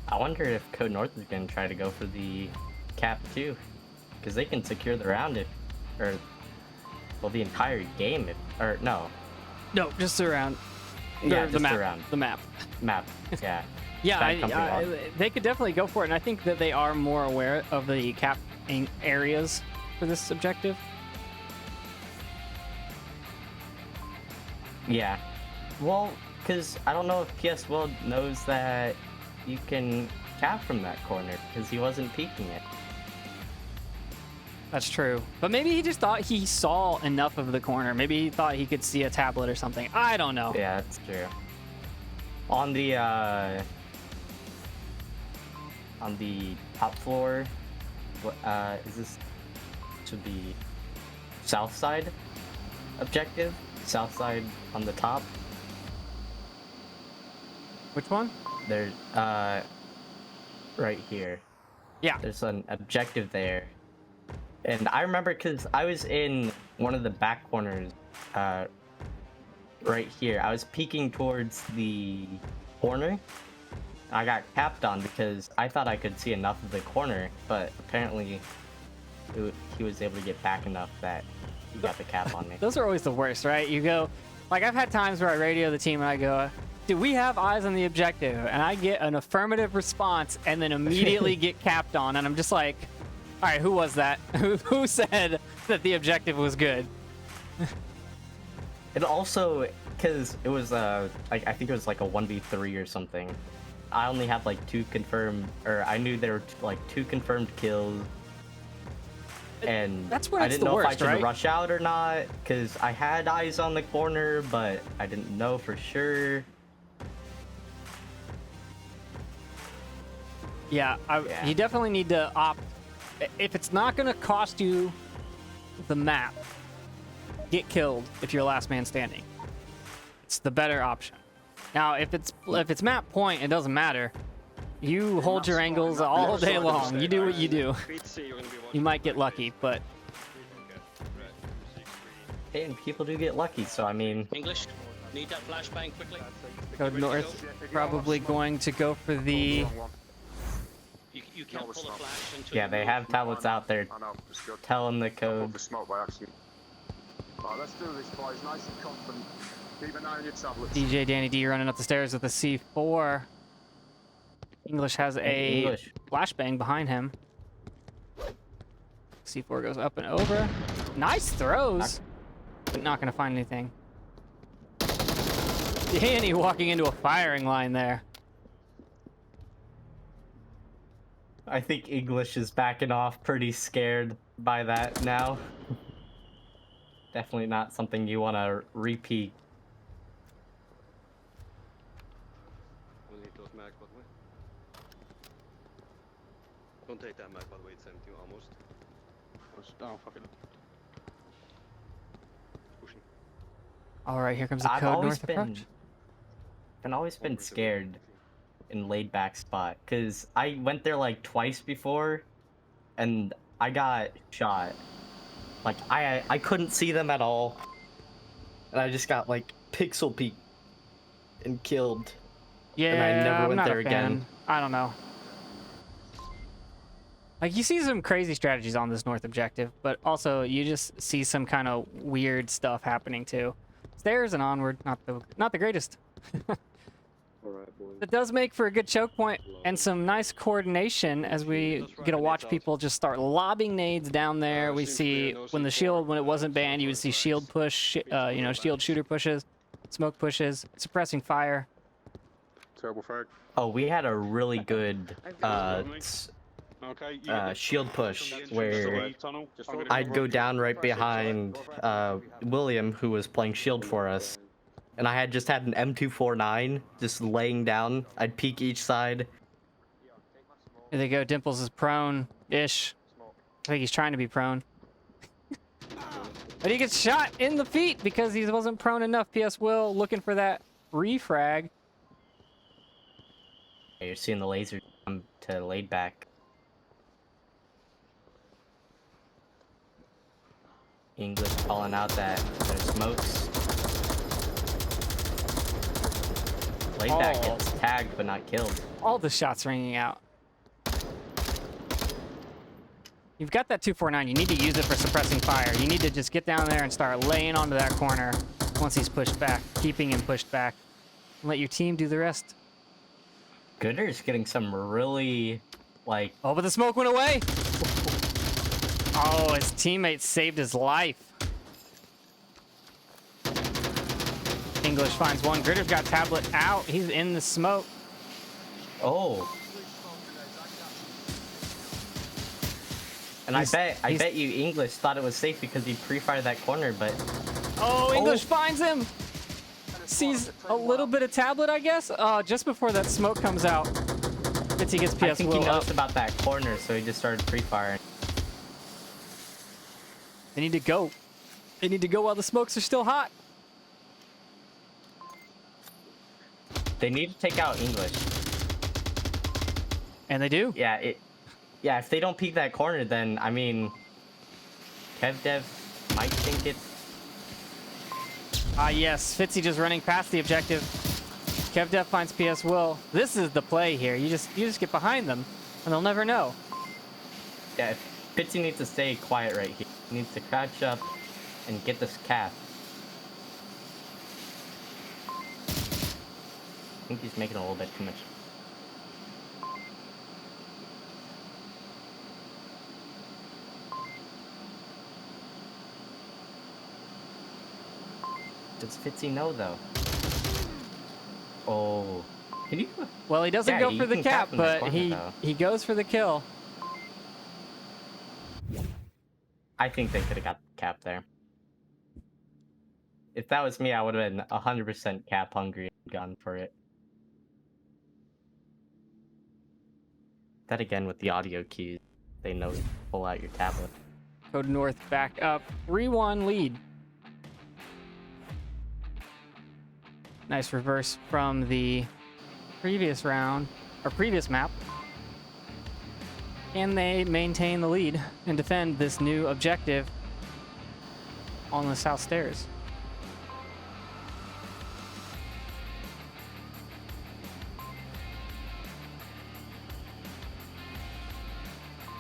I wonder if Code North is going to try to go for the cap too, because they can secure the round if, or well, the entire game if, or no, No, just around. yeah, the just map. around The map. map, yeah. Yeah, Bad Company lost. they could definitely go for it, and I think that they are more aware of the cap areas for this objective. Yeah, well, because I don't know if PS World knows that you can cap from that corner because he wasn't peeking it. That's true. But maybe he just thought he saw enough of the corner. Maybe he thought he could see a tablet or something. I don't know. Yeah, that's true. On the top floor, what is this? To the south side objective? South side on the top. Which one? There's right here. Yeah. There's an objective there. And I remember because I was in one of the back corners right here. I was peeking towards the corner. I got capped on because I thought I could see enough of the corner, but apparently he was able to get back enough that he got the cap on me. Those are always the worst, right? You go, like I've had times where I radio the team and I go, do we have eyes on the objective? And I get an affirmative response and then immediately get capped on. And I'm just like, All right, who was that? Who said that the objective was good? It also, because it was like I think it was like a 1v3 or something. I only had like 2 confirmed, or I knew there were like 2 confirmed kills. And That's when I it's didn't the know if I worst, should right? rush out or not, because I had eyes on the corner, but I didn't know for sure. Yeah, you definitely need to opt. If it's not going to cost you the map, get killed if you're last man standing. It's the better option. Now, if it's map point, it doesn't matter. You hold your angles all day long. You do what you do. You might get lucky, but Hey, and people do get lucky, so I mean, English, need that flashbang quickly. Code North probably going to go for the. You can't pull a flash until yeah, you they move. have tablets out there I know, it's good. telling the I pulled code. the smoke by accident. Right, let's do this, boys. Nice and confident. Keep an eye on your tablets. DJ Danny D running up the stairs with a C4. English has a English. flashbang behind him. C4 goes up and over. Nice throws, but not going to find anything. Danny walking into a firing line there. I think English is backing off, pretty scared by that now. Definitely not something you want to repeat. We'll need those mag, by the way. Don't take that mag, by the way, it's empty almost. Oh, fuck it. Pushing. All right, here comes the I've Code always North approach. been scared in laid back spot, because I went there like twice before and I got shot. Like I couldn't see them at all, and I just got like pixel peeked and killed. Yeah, and I never I'm went not there a fan. again. I don't know. Like, you see some crazy strategies on this North objective, but also you just see some kind of weird stuff happening too. Stairs and Onward, not the greatest. Alright, boys. It does make for a good choke point and some nice coordination as we get to watch people just start lobbing nades down there. We see when the shield, when it wasn't banned, you would see shield push, shield shooter pushes, smoke pushes, suppressing fire. Terrible frag. Oh, we had a really good shield push where I'd go down right behind William, who was playing shield for us, and I had just had an M249 just laying down. I'd peek each side. Here they go. Dimples is prone-ish. I think he's trying to be prone. But he gets shot in the feet because he wasn't prone enough. PS Will looking for that refrag. You're seeing the laser come to laid back. English calling out that there's smokes. Laid back gets tagged but not killed. All the shots ringing out. You've got that 249. You need to use it for suppressing fire. You need to just get down there and start laying onto that corner once he's pushed back, keeping him pushed back. And let your team do the rest. Gooder's getting some really, like... Oh, but the smoke went away! Oh, his teammate saved his life. English finds one. Gritter's got tablet out. He's in the smoke. Oh. And I bet you English thought it was safe because he pre-fired that corner, but... Oh, English finds him! Sees a little bit of tablet, I guess? Just before that smoke comes out. Fitzy gets PS I think he Will up. noticed about that corner, so he just started pre-firing. They need to go. They need to go while the smokes are still hot. They need to take out English. And they do. Yeah, if they don't peek that corner, then, I mean... KevDev might think it... Yes. Fitzy just running past the objective. KevDev finds PS Will. This is the play here. You just get behind them, and they'll never know. Yeah, Fitzy needs to stay quiet right here. He needs to crouch up and get this cap. I think he's making a little bit too much. Does Fitzy know though? Oh, can you? Well, he doesn't Yeah, go you for the can cap, cap in that but corner, though. he goes for the kill. I think they could have got the cap there. If that was me, I would have been 100% cap hungry and gone for it. That again with the audio cues, they know to pull out your tablet. Code North back up. 3-1 lead. Nice reverse from the previous round, or previous map. Can they maintain the lead and defend this new objective on the south stairs?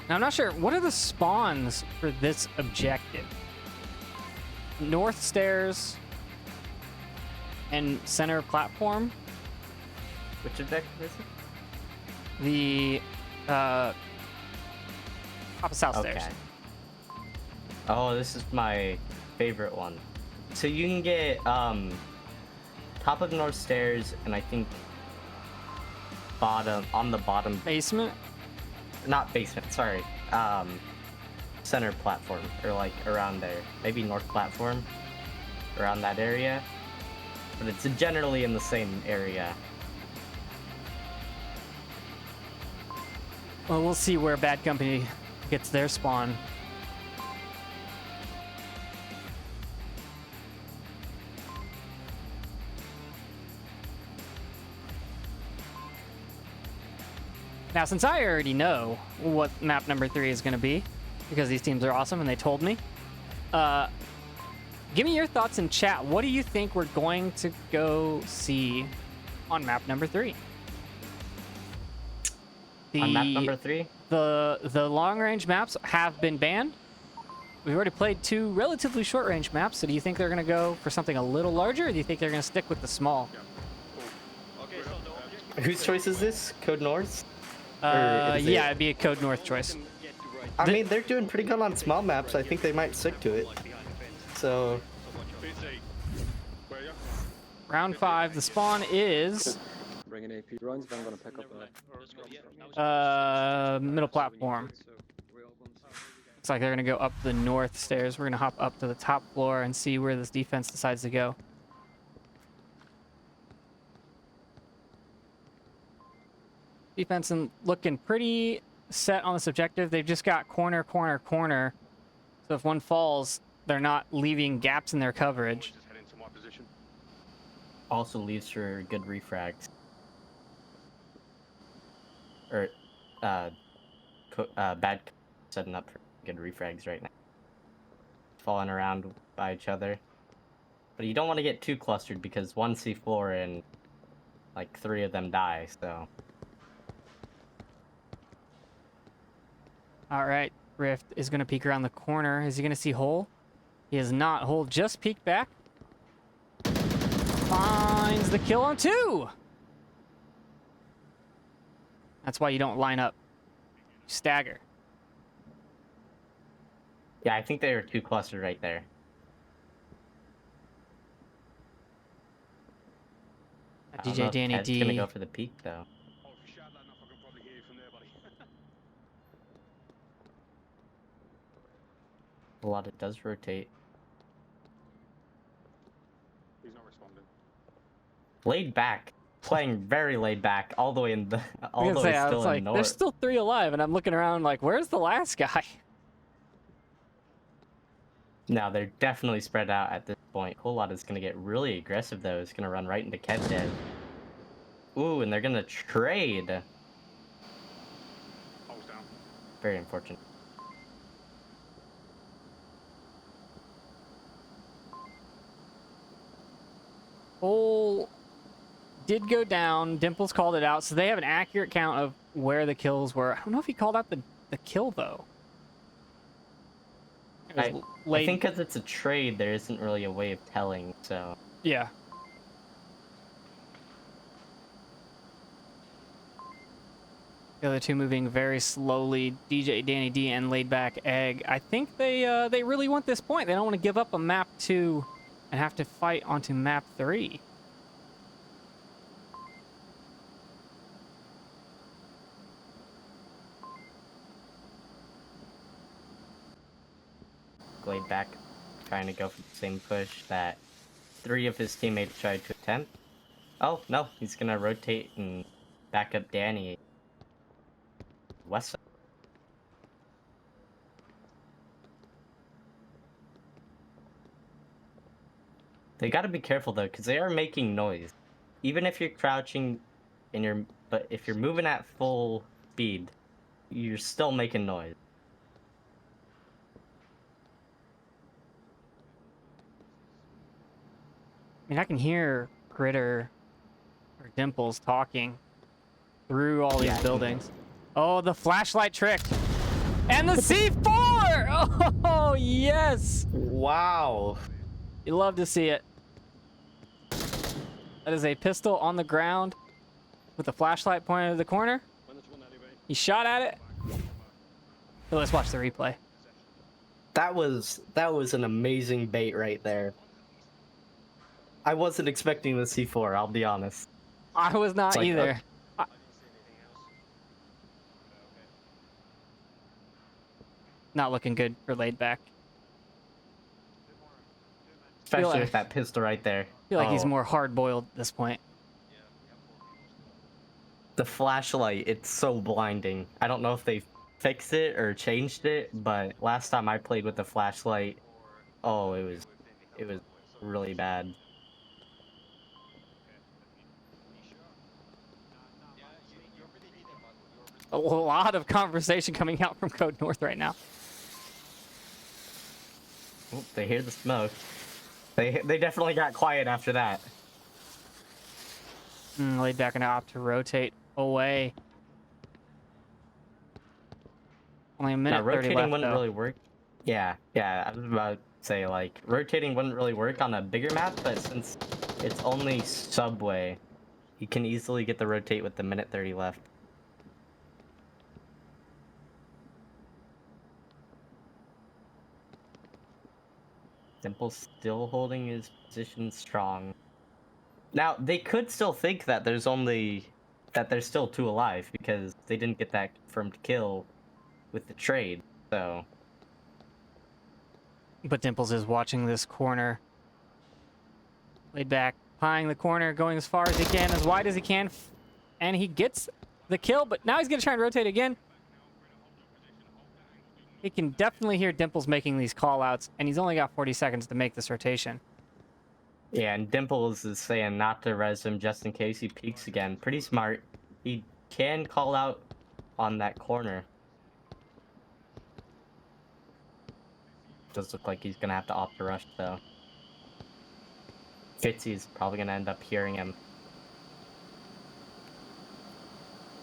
Now, I'm not sure. What are the spawns for this objective? North stairs and center platform. Which objective is it? The top of south stairs. Oh, this is my favorite one. So you can get top of north stairs and I think on the bottom, Basement. not basement, sorry. Center platform, or like around there. Maybe north platform, around that area. But it's generally in the same area. Well, we'll see where Bad Company gets their spawn. Now, since I already know what map number 3 is going to be, because these teams are awesome and they told me, give me your thoughts in chat. What do you think we're going to go see on map number 3? On map number 3? The long-range maps have been banned. We've already played 2 relatively short-range maps, so do you think they're going to go for something a little larger, or do you think they're going to stick with the small? Okay, so the objective. Whose choice is this? Code North? Yeah, it'd be a Code North choice. I mean, they're doing pretty good on small maps. I think they might stick to it. So, Fitzy, where are you? Round 5, the spawn is Bringing AP runs, but I'm gonna pick up Let's go. Yeah, middle platform. Looks like they're gonna go up the north stairs. We're gonna hop up to the top floor and see where this defense decides to go. Defense and looking pretty set on this objective. They've just got corner, corner, corner. So if one falls, they're not leaving gaps in their coverage. Just head into my position. also leaves for good refrags. Or, bad setting up for good refrags right now. Falling around by each other. But you don't want to get too clustered because one C4 and like 3 of them die, so. All right, Rift is going to peek around the corner. Is he going to see Hole? He is not. Hole just peeked back. Finds the kill on 2. That's why you don't line up. Stagger. Yeah, I think they were too clustered right there. I don't know DJ if Danny Ted's D. gonna go for the peak though. Oh, if you shout loud enough, I can probably hear you from there, buddy. A lot it does rotate. He's not responding. Laid back. Playing very laid back, all the way in the all the way I still was in like, north. there's still 3 alive, and I'm looking around like, where's the last guy? No, they're definitely spread out at this point. Whole lot is gonna get really aggressive though. It's gonna run right into Kev dead. Ooh, and they're gonna trade. Holes down. Very unfortunate. Hole did go down. Dimples called it out, so they have an accurate count of where the kills were. I don't know if he called out the kill, though. It was I think because it's a trade, there isn't really a way of telling, so. Yeah. The other two moving very slowly. DJ Danny D and Laid Back Egg. I think they really want this point. They don't want to give up a map to and have to fight onto map 3. Glade back, trying to go for the same push that 3 of his teammates tried to attempt. Oh, no, he's gonna rotate and back up Danny. West side. They gotta be careful though, because they are making noise. Even if you're crouching but if you're moving at full speed, you're still making noise. I mean, I can hear Critter or Dimples talking through all these buildings. Oh, the flashlight trick. And the C4! Oh, yes! Wow. You love to see it. That is a pistol on the ground with a flashlight pointed at the corner. He shot at it. So let's watch the replay. That was an amazing bait right there. I wasn't expecting the C4, I'll be honest. I was not It's like, either. Not looking good for laid back. Especially with that pistol right there. I feel like he's more hard-boiled at this point. The flashlight, it's so blinding. I don't know if they fixed it or changed it, but last time I played with the flashlight, oh, it was really bad. A lot of conversation coming out from Code North right now. Oh, they hear the smoke. They definitely got quiet after that. Laid back and opt to rotate away. Only a minute 30 rotating left, wouldn't though. really work. Yeah, I was about to say, like, rotating wouldn't really work on a bigger map, but since it's only subway, you can easily get the rotate with the minute 30 left. Dimple's still holding his position strong. Now, they could still think that there's still 2 alive, because they didn't get that confirmed kill with the trade, so... But Dimples is watching this corner. Laid back, pieing the corner, going as far as he can, as wide as he can. And he gets the kill, but now he's going to try and rotate again. He can definitely hear Dimples making these call-outs, and he's only got 40 seconds to make this rotation. Yeah, and Dimples is saying not to res him just in case he peeks again. Pretty smart. He can call out on that corner. Does look like he's gonna have to opt to rush though. Fitzy's probably gonna end up hearing him.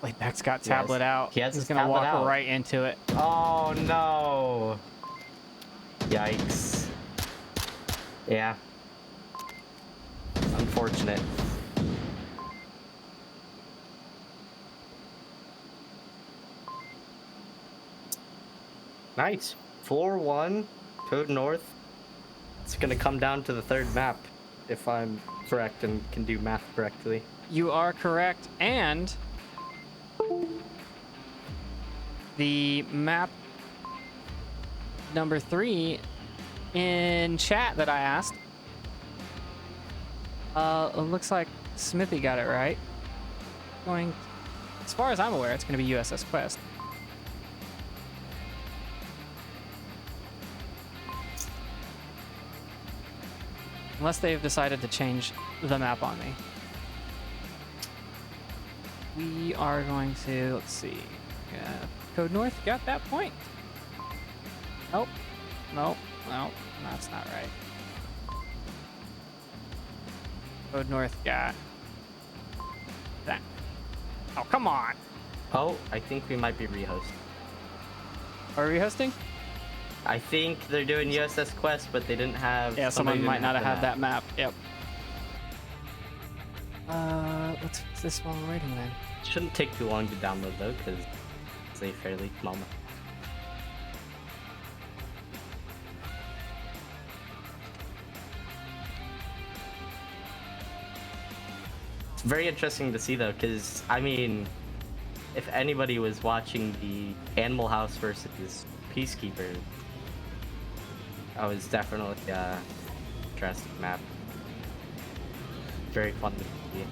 Laidback's got tablet out. He's He's gonna walk right into it. Oh no! Yikes. Yeah. Unfortunate. Nice. 4-1. Code North. It's gonna come down to the 3rd map, if I'm correct and can do math correctly. You are correct, and the map number 3 in chat that I asked, it looks like Smithy got it right. As far as I'm aware, it's going to be USS Quest. Unless they've decided to change the map on me. We are going to, let's see. Yeah, Code North got that point. Nope. Nope. Nope. That's not right. Code North got that. Oh, come on. Oh, I think we might be rehosting. Are we hosting? I think they're doing USS Quest, but they didn't have... Yeah, somebody someone might didn't not have the had that map. Yep. Let's fix this while we're waiting then. Shouldn't take too long to download though, because it's a fairly small map. very interesting to see though, because I mean, if anybody was watching the Animal House versus Peacekeeper, that was definitely interesting map. Very fun to see.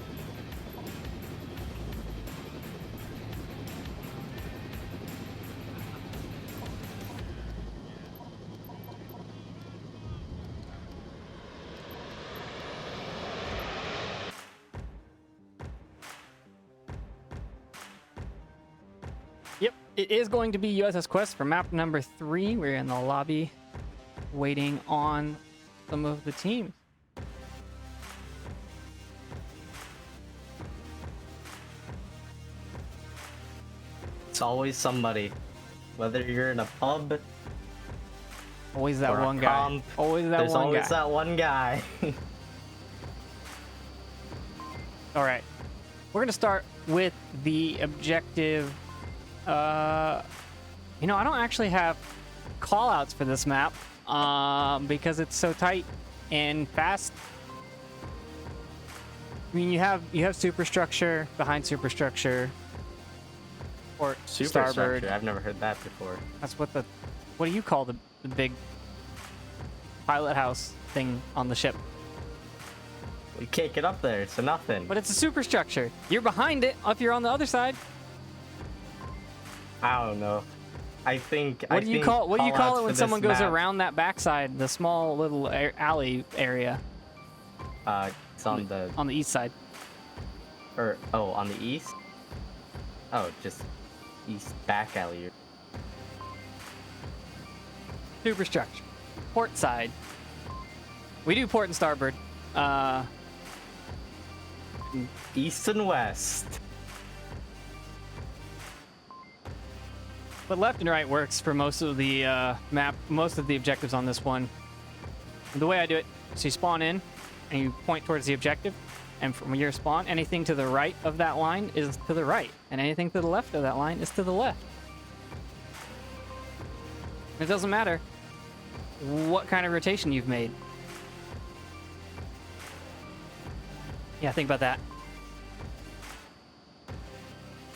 Yep, it is going to be USS Quest for map number 3. We're in the lobby waiting on some of the teams. It's always somebody, whether you're in a pub Always that or a one guy. comp, Always that there's one always guy. that one guy. All right, we're gonna start with the objective. You know, I don't actually have callouts for this map because it's so tight and fast. I mean, you have superstructure behind superstructure, or starboard. Superstructure, I've never heard that before. That's what what do you call the big pilot house thing on the ship? You can't get up there, so nothing. But it's a superstructure. You're behind it if you're on the other side. I don't know. I think. What do you call it callouts when for someone this goes map, around that backside, the small little alley area It's on the east side? on the east. Oh, just east back alley. Superstructure. Port side. We do port and starboard. East and west. But left and right works for most of the most of the objectives on this one. The way I do it, so you spawn in and you point towards the objective, and from your spawn, anything to the right of that line is to the right, and anything to the left of that line is to the left. It doesn't matter what kind of rotation you've made. Yeah, think about that.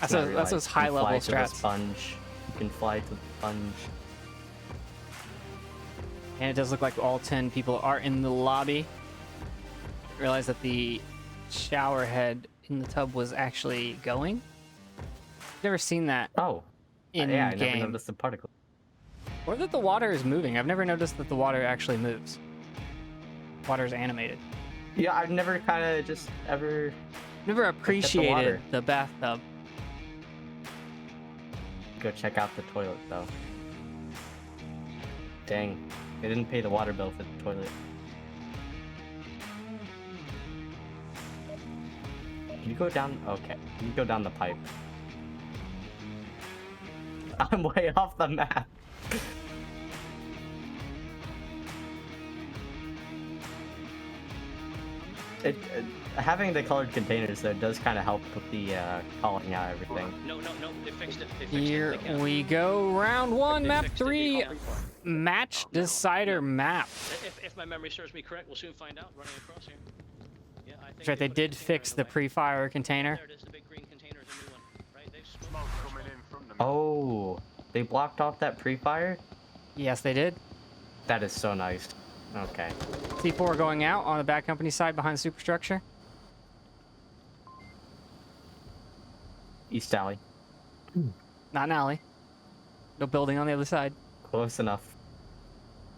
That's those high level strats. Sponge. You can fly to the sponge. And it does look like all 10 people are in the lobby. Realize that the shower head in the tub was actually going. Never seen that Oh. in Yeah, I never game. noticed the particle. Or that the water is moving. I've never noticed that the water actually moves. Water is animated. Yeah, I've never kind of just ever. Never appreciated water. the bathtub. Go check out the toilet though. Dang, they didn't pay the water bill for the toilet. Can you go down? Okay, you can go down the pipe. I'm way off the map. Having the colored containers though does kind of help with the calling out everything. No, they fixed it. They fixed Here it. They got it. we go. Round 1, They map fixed it. 3, match decider map. If my memory serves me correct, we'll soon find out. Running across here. Yeah, I think That's right, they put a did container fix in the way. pre-fire container. There it is, the big green container is a new one. Right? They've Smoke coming in from them. Oh, they blocked off that pre-fire? Yes, they did. That is so nice. Okay. C4 going out on the bad company side behind the superstructure. East alley. Not an alley. No building on the other side. Close enough.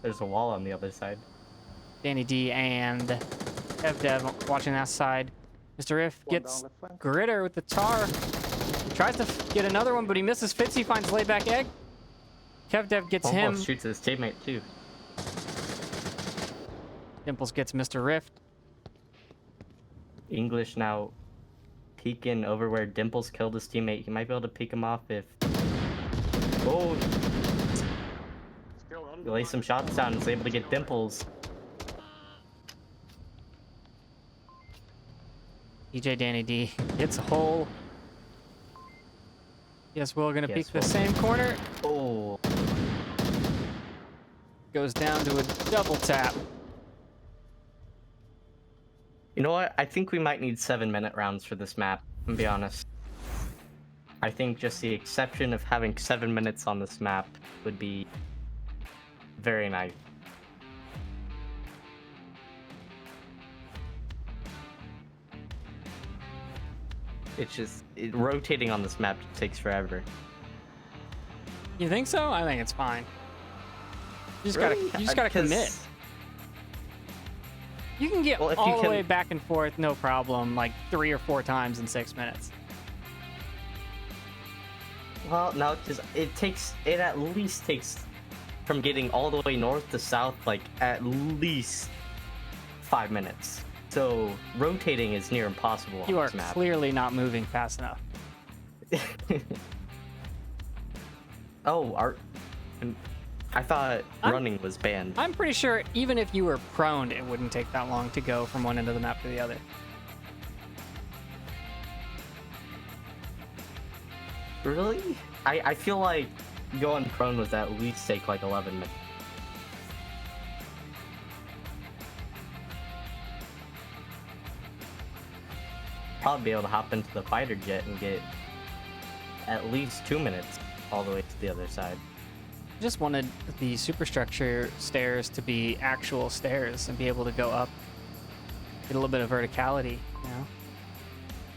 There's a wall on the other side. Danny D and Dev watching that side. Mr. Riff gets Gritter with the tar. Tries to get another one, but he misses Fitz. He finds layback egg. Dev gets him. Almost shoots his teammate too. Dimples gets Mr. Rift. English now peeking over where Dimples killed his teammate. He might be able to peek him off if... Oh, Still on. he lays some shots down and is able to get Dimples. DJ Danny D hits a hole. Yes, we're gonna Yes, peek the Will. same corner. Oh, Goes down to a double tap. You know what? I think we might need 7-minute rounds for this map, to be honest. I think just the exception of having 7 minutes on this map would be very nice. It's just rotating on this map takes forever. You think so? I think it's fine. You just Really? gotta 'Cause- commit. You can get Well, if you all the can- way back and forth, no problem, like 3 or 4 times in 6 minutes. Well, no, because it at least takes from getting all the way north to south, like at least 5 minutes. So rotating is near impossible on You are this map. clearly not moving fast enough. Oh, I thought running was banned. I'm pretty sure even if you were prone, it wouldn't take that long to go from one end of the map to the other. Really? I feel like going prone was at least take like 11 minutes. I'll be able to hop into the fighter jet and get at least 2 minutes all the way to the other side. Just wanted the superstructure stairs to be actual stairs and be able to go up, get a little bit of verticality, you know?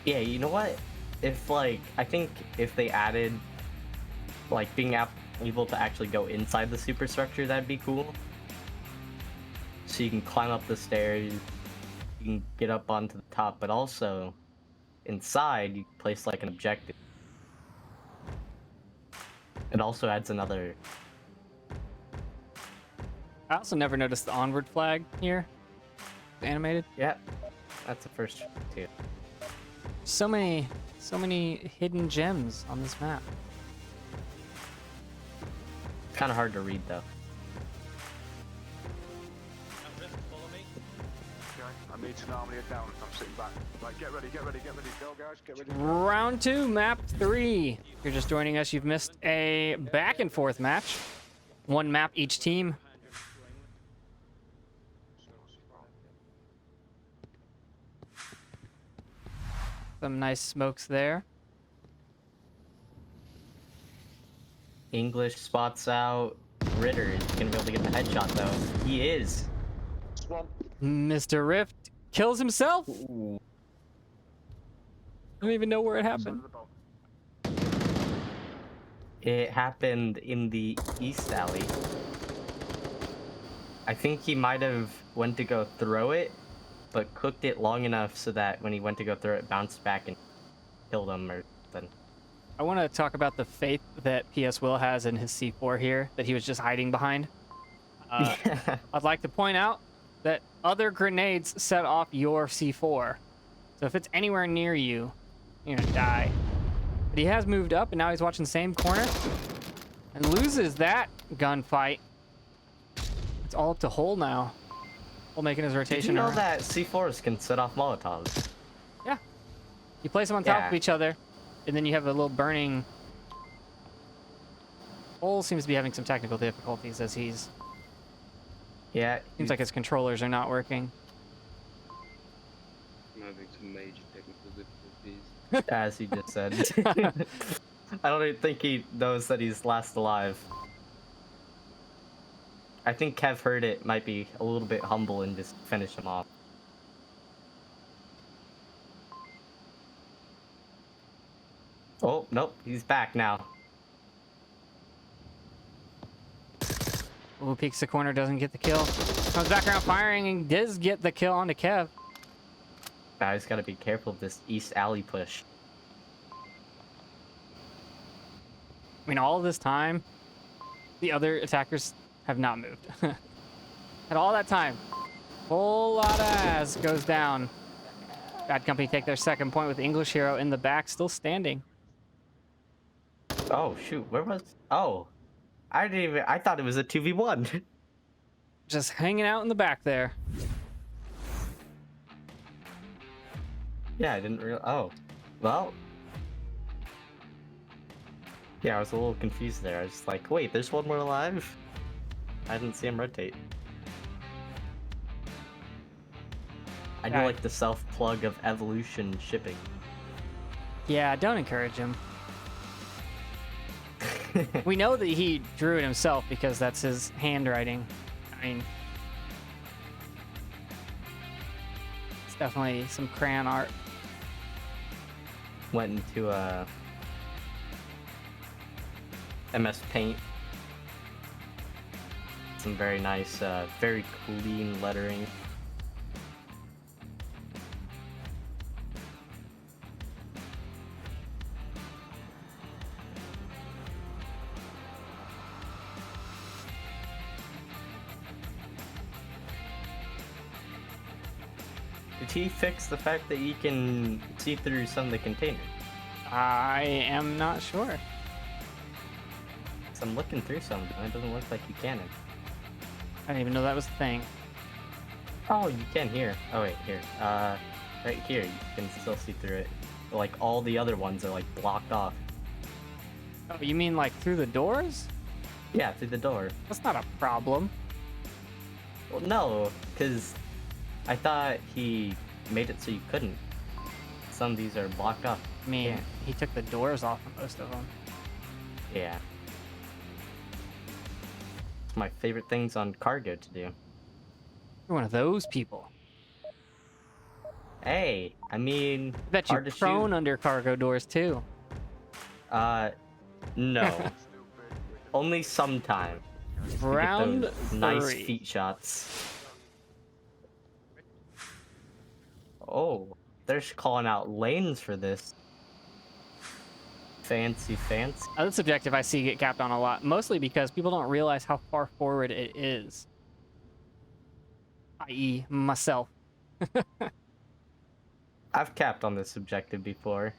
Yeah, you know what? I think if they added, like, being able to actually go inside the superstructure, that'd be cool. So you can climb up the stairs, you can get up onto the top, but also inside you can place like an objective. It also adds another. I also never noticed the Onward flag here, animated. Yeah, that's the first too. So many hidden gems on this map. It's kind of hard to read though. Rift, follow me. Okay, I need to narrowly it down. I'm sitting back. Right, get ready. Go, guys. Get ready. Round 2, map 3. If you're just joining us, you've missed a back and forth match. One map each team. Some nice smokes there. English spots out. Ritter is gonna be able to get the headshot though. He is. Swamp. Mr. Rift kills himself. I Ooh. don't even know where it Side happened. of the boat. It happened in the east alley. I think he might have went to go throw it, but cooked it long enough so that when he went to go throw it, bounced back and killed him or something. I want to talk about the faith that PS Will has in his C4 here that he was just hiding behind. I'd like to point out that other grenades set off your C4. So if it's anywhere near you, you're gonna die. But he has moved up and now he's watching the same corner and loses that gunfight. It's all up to Hole now. Hole making his Did rotation you know around. that C4s can set off Molotovs? Yeah. You place them on top Yeah. of each other and then you have a little burning. Hole seems to be having some technical difficulties as he's Yeah. seems like his controllers are not working. I'm having some major technical difficulties. As he just said. I don't even think he knows that he's last alive. I think Kev heard it, might be a little bit humble and just finish him off. Oh, nope, he's back now. Ooh, peeks the corner, doesn't get the kill. Comes back around firing and does get the kill onto Kev. Now he's gotta be careful of this east alley push. I mean, all of this time, the other attackers have not moved. At all that time, whole lot of ass goes down. Bad Company take their second point with English Hero in the back, still standing. Oh shoot, where was? Oh, I thought it was a 2v1. Just hanging out in the back there. Yeah, I didn't real. Oh, well. Yeah, I was a little confused there. I was like, wait, there's one more alive? I didn't see him rotate. I do like the self-plug of Evolution shipping. Yeah, don't encourage him. We know that he drew it himself because that's his handwriting. I mean, it's definitely some crayon art. Went into MS Paint. Some very nice, very clean lettering. Did he fix the fact that you can see through some of the containers? I am not sure. So I'm looking through some, and it doesn't look like you can. I didn't even know that was a thing. Oh, you can here. Oh wait, here. Right here, you can still see through it. But, like all the other ones are like blocked off. Oh, you mean like through the doors? Yeah, through the door. That's not a problem. Well, no, because I thought he made it so you couldn't. Some of these are blocked off. I mean, Yeah. he took the doors off of most of them. Yeah. It's my favorite things on cargo to do. You're one of those people. Hey, I mean, I bet hard you're to prone shoot. under cargo doors too. No. Only sometime. Round Get those nice 3. feet shots. Oh, they're calling out lanes for this. Fancy, fancy. This objective I see get capped on a lot, mostly because people don't realize how far forward it is. I.e., myself. I've capped on this objective before.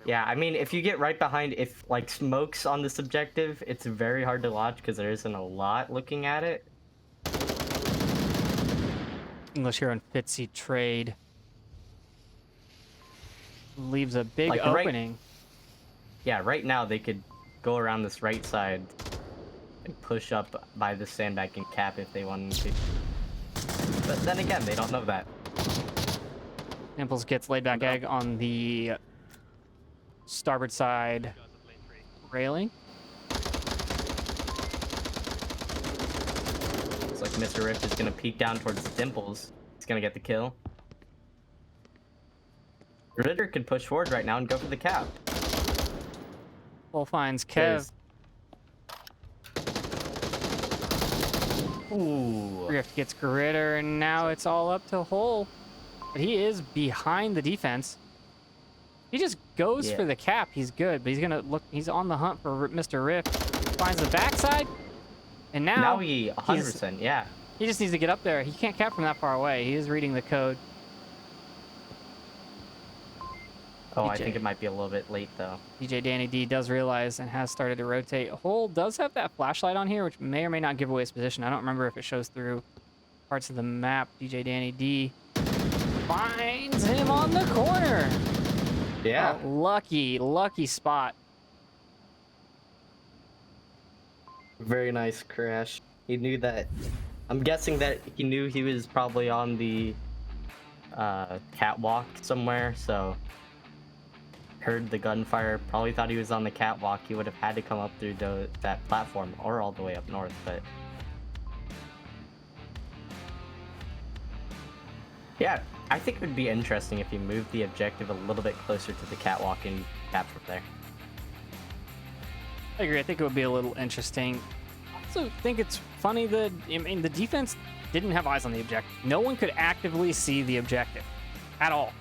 Yeah, I mean, if you get right behind, if like smoke's on this objective, it's very hard to watch because there isn't a lot looking at it. English here on Fitzy trade. Leaves a big Like, right- opening. Yeah, right now they could go around this right side and push up by the sandbag and cap if they wanted to. But then again, they don't know that. Impulse gets laid back egg on the starboard side railing. Looks like Mr. Rift is gonna peek down towards Dimples. He's gonna get the kill. Ritter could push forward right now and go for the cap. Full finds Kev. There's- Ooh. Rift gets Gritter, and now it's all up to Hole. But he is behind the defense. He just goes Yeah. for the cap. He's good, but he's gonna look. He's on the hunt for Mr. Rift. Finds the backside, and Now he 100%, yeah. he just needs to get up there. He can't cap from that far away. He is reading the code. Oh, I DJ. think it might be a little bit late though. DJ Danny D does realize and has started to rotate. Hole does have that flashlight on here, which may or may not give away his position. I don't remember if it shows through parts of the map. DJ Danny D finds him on the corner. Yeah. A lucky spot. Very nice crash. He knew that. I'm guessing that he knew he was probably on the catwalk somewhere, so heard the gunfire, probably thought he was on the catwalk. He would have had to come up through that platform or all the way up north, but yeah, I think it would be interesting if you moved the objective a little bit closer to the catwalk and cap from there. I agree. I think it would be a little interesting. I also think it's funny that the defense didn't have eyes on the objective. No one could actively see the objective at all.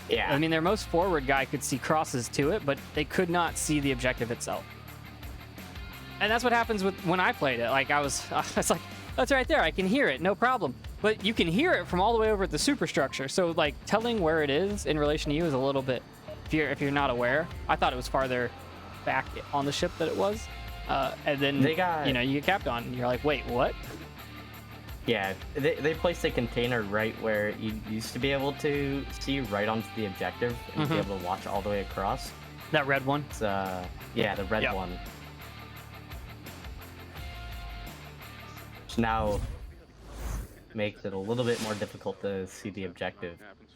Yeah. I mean, their most forward guy could see crosses to it, but they could not see the objective itself. And that's what happens with when I played it. Like I was like, that's right there. I can hear it, no problem. But you can hear it from all the way over at the superstructure. So like telling where it is in relation to you is a little bit, if you're not aware. I thought it was farther back on the ship that it was. And then you get capped on, and you're like, wait, what? Yeah, they placed a container right where you used to be able to see right onto the objective and be able to watch all the way across. That red one? It's, yeah, the red Yep. one. which now makes it a little bit more difficult to see the objective. Happens.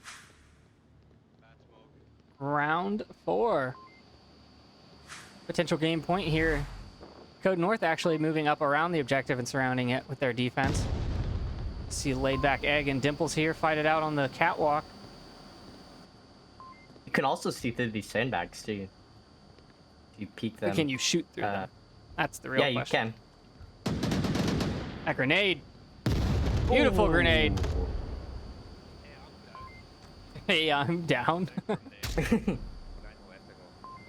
Round 4. Potential game point here. Code North actually moving up around the objective and surrounding it with their defense. See laid back Egg and Dimples here fight it out on the catwalk. You can also see through these sandbags too. If you peek them. Can you shoot through them? That's the real Yeah, question. you can. That grenade. Beautiful grenade. Hey, I'm down.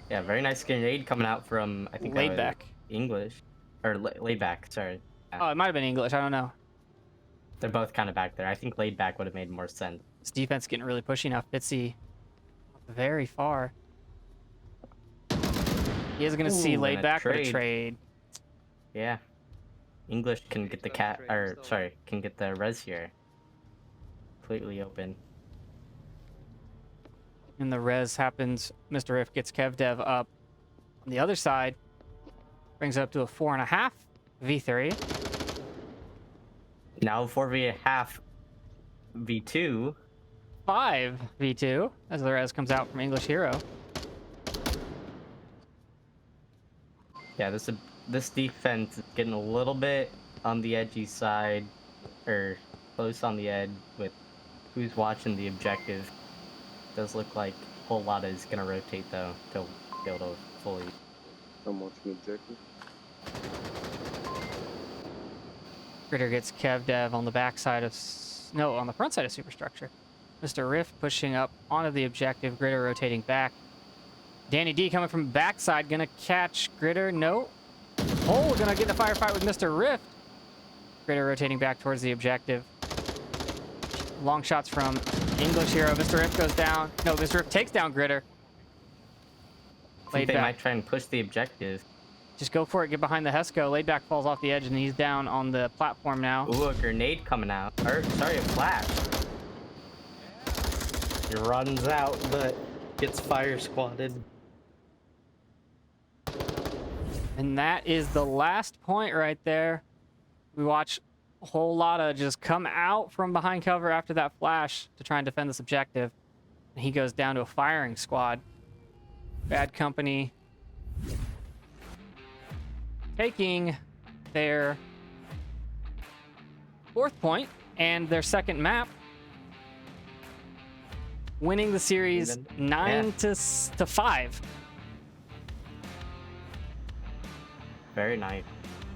Yeah, very nice grenade coming out from, I think that Laid was back. English. Or laid back, sorry. Oh, it might have been English. I don't know. They're both kind of back there. I think laid back would have made more sense. This defense getting really pushy now. Fitzy very far. He is going to see Ooh, laid and a back for a trade. trade. Yeah. English can get the can get the res here. Completely open. And the res happens. Mr. Riff gets KevDev up. On the other side, brings it up to a 4.5 V3. Now 4v1/2 v2. 5 V2 as the res comes out from English Hero. Yeah, this defense is getting a little bit on the edgy side, or close on the edge with who's watching the objective. Does look like a whole lot is gonna rotate though to be able to fully. I'm watching the objective. Critter gets KevDev on the backside of... No, on the front side of Superstructure. Mr. Riff pushing up onto the objective. Gritter rotating back. Danny D coming from backside. Gonna catch Gritter. No. Oh, gonna get the firefight with Mr. Riff. Gritter rotating back towards the objective. Long shots from English Hero. Mr. Riff goes down. No, Mr. Riff takes down Gritter. I think Laid they back. might try and push the objective. Just go for it. Get behind the Hesco. Laid back falls off the edge and he's down on the platform now. Ooh, a grenade coming out. Or, sorry, a flash. He runs out, but gets fire squatted. And that is the last point right there. We watch a whole lot of just come out from behind cover after that flash to try and defend this objective. And he goes down to a firing squad. Bad Company taking their 4th point and their 2nd map, winning the series 9 to 5. Very nice.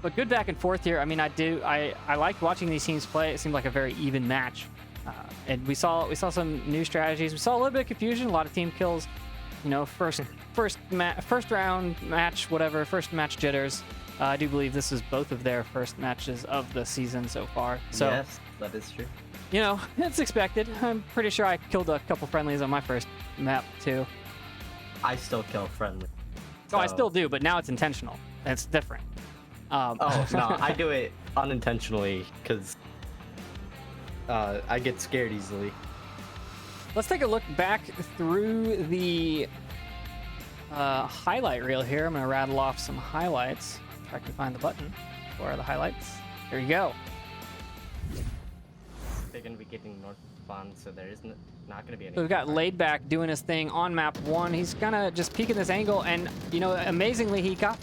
But good back and forth here. I mean, I liked watching these teams play. It seemed like a very even match, and we saw some new strategies. We saw a little bit of confusion, a lot of team kills. You know, first round match, whatever, first match jitters. I do believe this is both of their first matches of the season so far. So yes, that is true. you know, it's expected. I'm pretty sure I killed a couple friendlies on my first map too. I still kill friendly. So I still do, but now it's intentional. It's different. Oh no, I do it unintentionally because I get scared easily. Let's take a look back through the highlight reel here. I'm going to rattle off some highlights. If I can find the button. Where are the highlights? Here you go. They're going to be getting north spawn, so there isn't not going to be any. So we've got Laid Back doing his thing on map 1. He's going to just peek in this angle, and, you know, amazingly, he got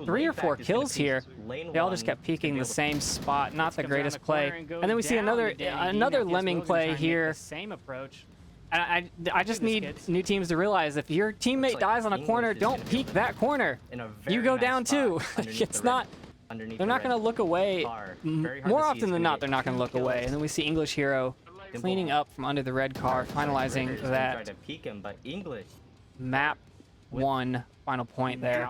3 or 4 kills here. They all just kept peeking the same spot. Not the greatest play. And then we see another lemming play here. Same approach. I just need new teams to realize if your teammate dies on a corner, don't peek that corner. You go down too. It's not. They're not going to look away. More often than not, they're not going to look away. And then we see English Hero cleaning up from under the red car, finalizing that map 1 final point there.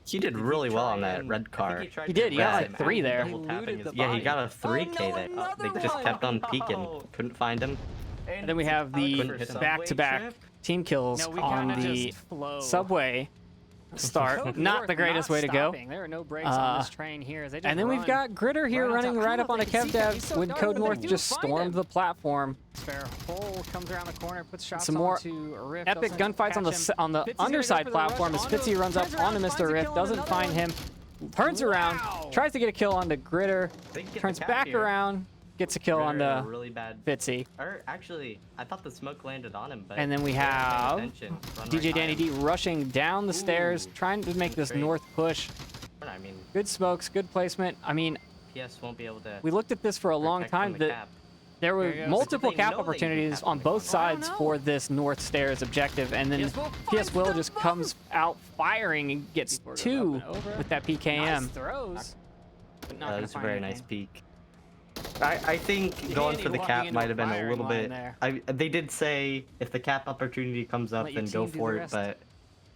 He did really well on that red car. He did. He got like 3 there. Yeah, he got a 3K there. They just kept on peeking. Couldn't find him. And then we have the back-to-back team kills on the subway start. Not the greatest way to go. There are no brakes on this train here. And then we've got Gritter here running right up on a KevDev when Code North just stormed the platform. Comes around the corner, puts shots some more epic gunfights on the underside platform as Fitzy runs up onto Mr. Riff, doesn't find him. turns around, tries to get a kill onto Gritter, They can get the turns cap back here. around, gets a kill Gritter, onto really bad. Fitzy. Or actually, I thought the smoke landed on him, but. And then we they weren't paying have attention. Run DJ right by Danny D him. rushing down the stairs, trying to make this Great. north push. I mean, Good smokes, good placement. I mean, PS won't be able to. we looked at this for a long protect from time. the That cap. there were There he goes. multiple They cap know they opportunities have on to both make one. sides I don't for know. this north stairs objective, and then PS Will PS finds Will them just both. comes out firing and gets People are going two up and over. with that PKM. Nice throws, but not That gonna was a find very anything. nice peak. I think going for the walking cap into might a have been a firing little line bit. there. They did say if the cap opportunity comes up, Let your then go team do for the it. rest. But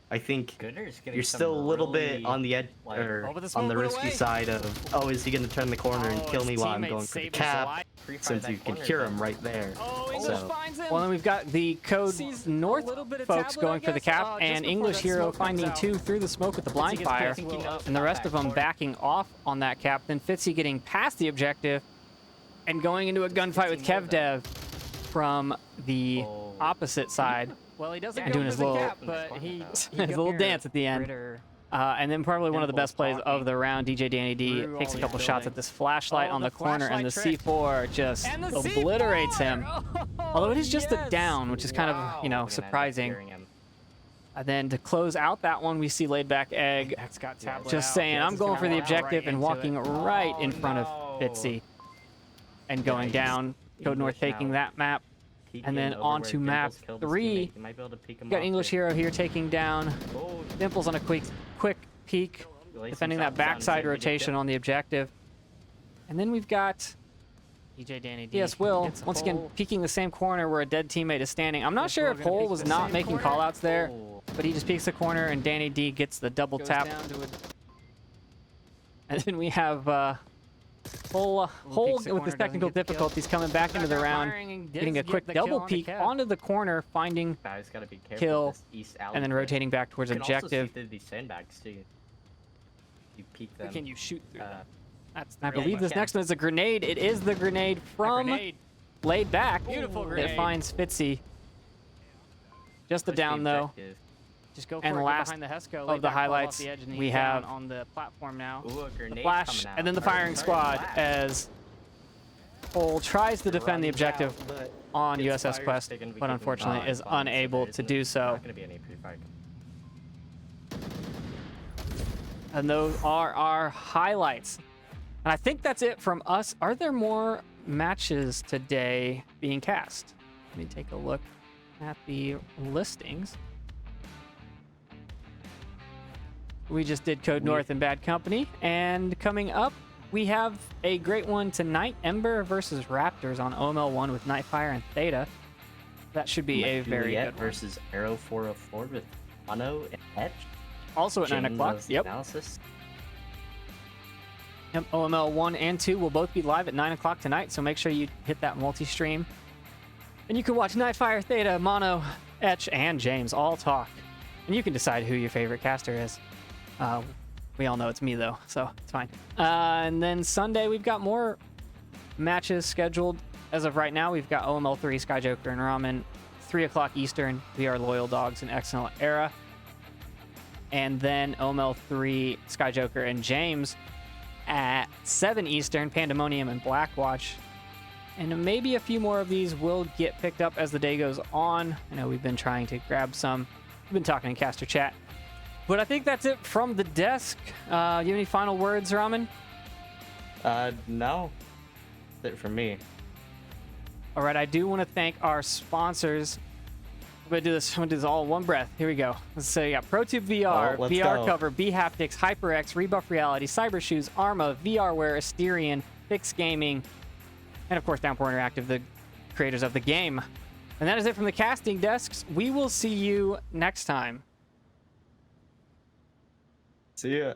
I think You're you're still a little bit on the edge, like- or Oh, but the on smoke the went risky away. side of, oh, is he gonna turn the corner and Oh, kill his me while I'm teammate going for the saved his cap? life. Since you can hear him right there. Oh, English finds him. Well, then we've got the code Sees north a little bit of folks tablet, going I for the guess. cap, Just and before English that Hero smoke comes finding out. two through the smoke with the blind gets fire, picking up and the rest back of them corner. backing off on that cap. Then Fitzy getting past the objective and going into a gunfight with Fitzy know KevDev from the Oh. opposite side. Well, he doesn't And go doing for his the little- cap, but he His little dance at the end. And then probably one of the Dimples best plays of talking the round. DJ Danny D through takes a all couple these shots buildings. at this flashlight Oh, on the the corner, and the flashlight trick. C4 just And the obliterates him. C4! Although it is just a yes. down, which is kind of, Wow. you know, We're gonna end up surprising. hearing him. And then to close out that one, we see laid back egg Got tablet just out. saying, Yeah, I'm just going for the right objective and into walking it. right in Oh, front no. of Fitzy and going he's down. Code North English taking now. that map. Peeking And then over on where to map Dimples killed his 3. teammate. He might be able to peek him We got off English there. Hero here taking down Oh, Dimples on a quick peek, lays defending himself that down, backside maybe to rotation kill. on the objective. And then we've got DJ Danny D. PS Will, gets a once again, hole. peeking the same corner where a dead teammate is standing. I'm not PS sure Will if gonna Hole peek was the not same making corner. callouts there, Oh. but he just peeks the corner and Danny D gets the double Goes tap. down to a And then we have Hole peeks the with his corner, technical doesn't get the kill. difficulties coming back into the round, getting a quick double peek onto the corner, finding, Guys, gotta be careful. Kill, with this east alley and then bit. rotating back towards You can also objective. see through these sandbags too. You peek them. Can you shoot through uh, that? That's I the real believe this question. next one is a grenade. It is the grenade from Grenade. laid back. Beautiful That grenade. finds Fitzy. Just a push the down though. objective. Just go for And it. Get last behind the Hesco, of lay the back, fall highlights, off the edge, and we he's down have on the platform now. Ooh, a grenade Flash, coming out. and then the Or, firing sorry, squad flash. as Hole tries to defend the Runs objective out, but on gets USS fire Quest, stick and we but give him unfortunately dive is bomb, so unable there to isn't- do so. Not gonna be any pre-fire. And those are our highlights. And I think that's it from us. Are there more matches today being cast? Let me take a look at the listings. We just did Code North and Bad Company. And coming up, we have a great one tonight. Ember versus Raptors on OML1 with Nightfire and Theta. That should be a very Juliet good one. versus Arrow 404 with Mono and Etch. Also at 9 James o'clock. does Yep. Analysis. OML 1 and 2 will both be live at 9 o'clock tonight, so make sure you hit that multi-stream. And you can watch Nightfire, Theta, Mono, Etch, and James all talk. And you can decide who your favorite caster is. We all know it's me, though, so it's fine. And then Sunday, we've got more matches scheduled. As of right now, we've got OML 3, Skyjoker, and Ramen, 3 o'clock Eastern. We are Loyal Dogs and Excellent Era. And then OML 3, Skyjoker, and James at 7 Eastern, Pandemonium and Blackwatch. And maybe a few more of these will get picked up as the day goes on. I know we've been trying to grab some. We've been talking in caster chat. But I think that's it from the desk. You have any final words, Ramen? No. That's it for me. All right, I do want to thank our sponsors. I'm gonna do this all in one breath. Here we go. So you got ProTube VR, Oh, let's VR go. Cover, B Haptics, HyperX, Rebuff Reality, Cyber Shoes, Arma, VRware, Asterion, Fix Gaming, and of course Downpour Interactive, the creators of the game. And that is it from the casting desks. We will see you next time. See ya.